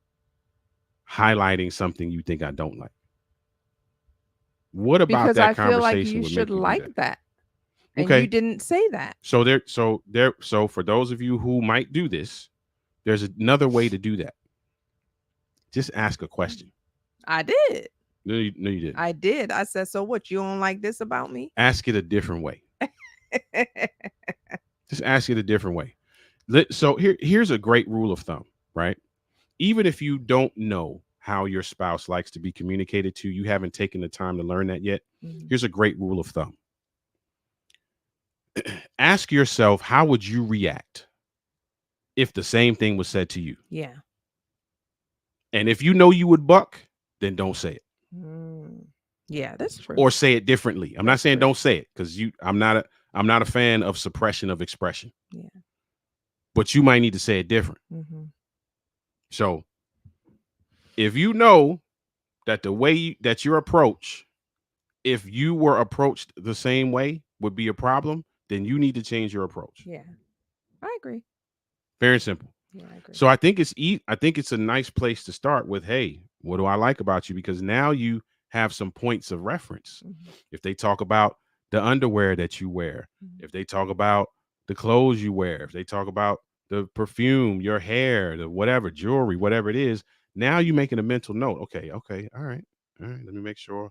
highlighting something you think I don't like? What about because that I conversation feel like you would should make you like that? And Okay. you didn't say that. So for those of you who might do this, there's another way to do that. Just ask a question. I did. No, you didn't. I did. I said, so what? You don't like this about me? Ask it a different way. Just ask it a different way. So here's a great rule of thumb, right? Even if you don't know how your spouse likes to be communicated to, you haven't taken the time to learn that yet. Here's a great rule of thumb. Ask yourself, how would you react if the same thing was said to you? Yeah. And if you know you would buck, then don't say it. Yeah, that's true. Or say it differently. I'm not saying don't say it, because I'm not a fan of suppression of expression. Yeah. But you might need to say it different. So if you know that the way that your approach, if you were approached the same way, would be a problem, then you need to change your approach. Yeah, I agree. Very simple. Yeah, I agree. So I think it's a nice place to start with, hey, what do I like about you? Because now you have some points of reference. If they talk about the underwear that you wear, if they talk about the clothes you wear, if they talk about the perfume, your hair, the whatever, jewelry, whatever it is. Now you making a mental note. Okay, okay, all right, all right. Let me make sure.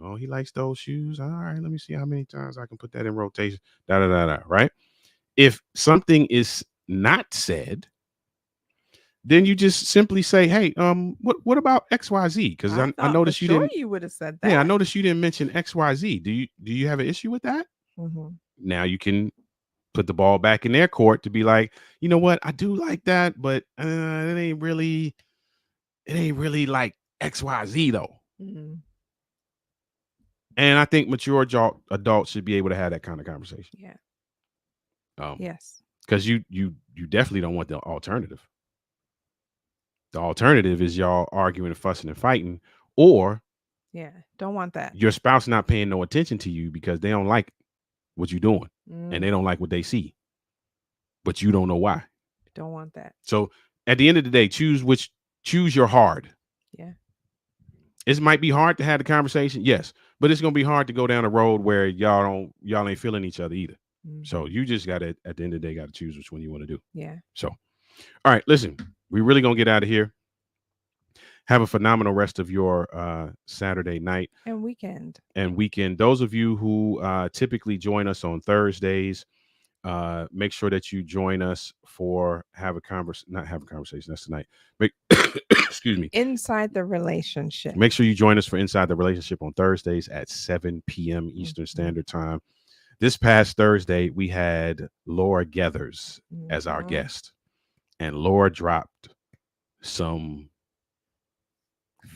Oh, he likes those shoes. All right, let me see how many times I can put that in rotation. Da da da da. Right. If something is not said, then you just simply say, "Hey, what about X Y Z?" Because I I thought for noticed you sure didn't. you would have said Yeah, I that. noticed you didn't mention X Y Z. Do you have an issue with that? Mhm. Now you can put the ball back in their court to be like, you know what, I do like that, but it ain't really like XYZ though. Mhm. And I think mature adults should be able to have that kind of conversation. Yeah. Um, Yes. because you definitely don't want the alternative. The alternative is y'all arguing and fussing and fighting, or Yeah. Don't want that. your spouse not paying no attention to you because they don't like what you're doing and they Mm. don't like what they see, but you don't know why. Don't want that. So at the end of the day, choose your hard. Yeah. It might be hard to have the conversation, yes, but it's gonna be hard to go down a road where y'all ain't feeling each other either. So Mhm. you just gotta at the end of the day gotta choose which one you want to do. Yeah. So all right, listen, we really gonna get out of here. Have a phenomenal rest of your Saturday night And weekend. and weekend. Those of you who typically join us on Thursdays, make sure that you join us for not have a conversation. That's tonight. Make, excuse me. Inside the relationship. Make sure you join us for Inside the Relationship on Thursdays at 7 p.m. Eastern Mhm. Standard Time. This past Thursday, we had Laura Gethers as our Mhm. guest, and Laura dropped some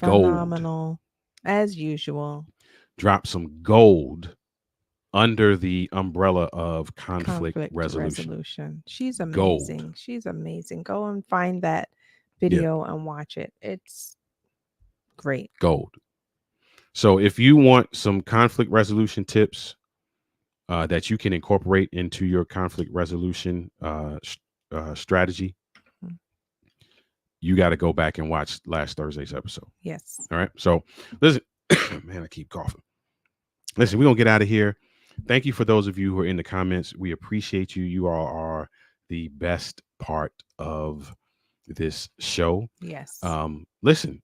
gold, Phenomenal. As usual. dropped some gold under the umbrella of conflict Conflict resolution. resolution. She's Gold. amazing. She's amazing. Go and find that Yeah, video and watch it. It's great. gold. So if you want some conflict resolution tips that you can incorporate into your conflict resolution strategy, Mhm. you got to go back and watch last Thursday's episode. Yes. All right. So listen, man, I keep coughing. Listen, we're going to get out of here. Thank you for those of you who are in the comments. We appreciate you. You all are the best part of this show. Yes. Listen,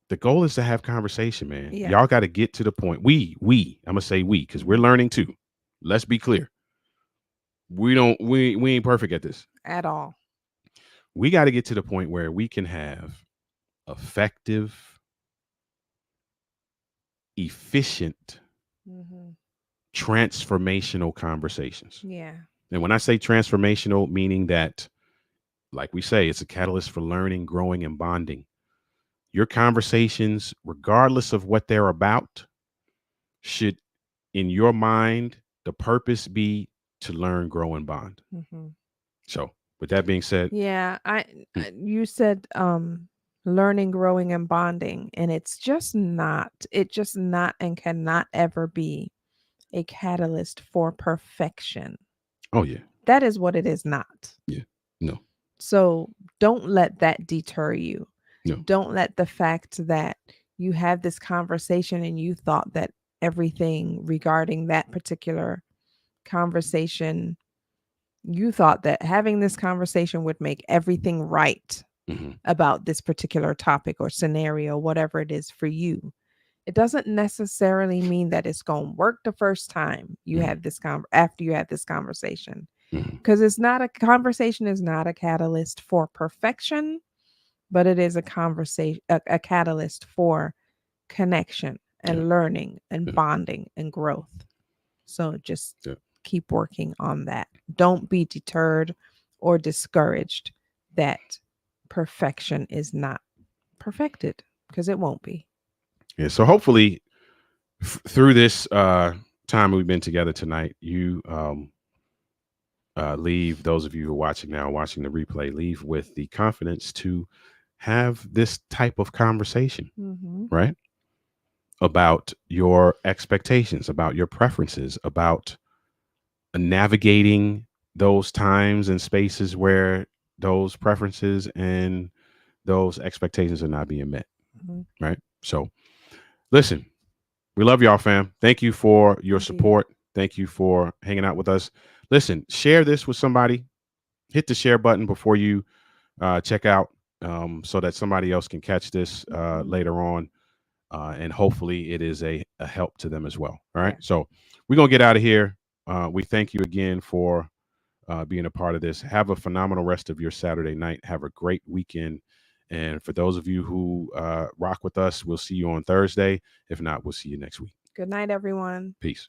the goal is to have conversation, man. Yeah. Y'all got to get to the point. I'm going to say we, because we're learning too. Let's be clear. We ain't perfect at this. At all. We got to get to the point where we can have effective, efficient, Mhm. transformational conversations. Yeah. And when I say transformational, meaning that, like we say, it's a catalyst for learning, growing, and bonding. Your conversations, regardless of what they're about, should, in your mind, the purpose be to learn, grow, and bond. Mhm. So, with that being said, Yeah, hmm, you said learning, growing and bonding, and it just not and cannot ever be a catalyst for perfection. oh yeah, That is what it is not. yeah, no, So don't let that deter you. no, Don't let the fact that you have this conversation and you thought that everything regarding that particular conversation, you thought that having this conversation would make everything right hmm, about this particular topic or scenario, whatever it is for you. It doesn't necessarily mean that it's going to work the first time you hmm, have this after you have this conversation, hmm, because it's not a conversation is not a catalyst for perfection, but it is a conversation a catalyst for connection yeah, and learning and yeah, bonding and growth. So just yeah. keep working on that. Don't be deterred or discouraged that perfection is not perfected, because it won't be. Yeah. So hopefully, through this time we've been together tonight, you leave, those of you who are watching now, watching the replay, leave with the confidence to have this type of conversation, Mm-hmm. right? About your expectations, about your preferences, about navigating those times and spaces where those preferences and those expectations are not being met, Mm-hmm. right? So, listen, we love y'all, fam. Thank you for your Indeed. support. Thank you for hanging out with us. Listen, share this with somebody. hit the share button before you check out, so that somebody else can catch this later on. And hopefully it is a help to them as well. All right. Yeah. So we're going to get out of here. We thank you again for being a part of this. Have a phenomenal rest of your Saturday night. Have a great weekend. And for those of you who rock with us, we'll see you on Thursday. If not, we'll see you next week. Good night, everyone. Peace.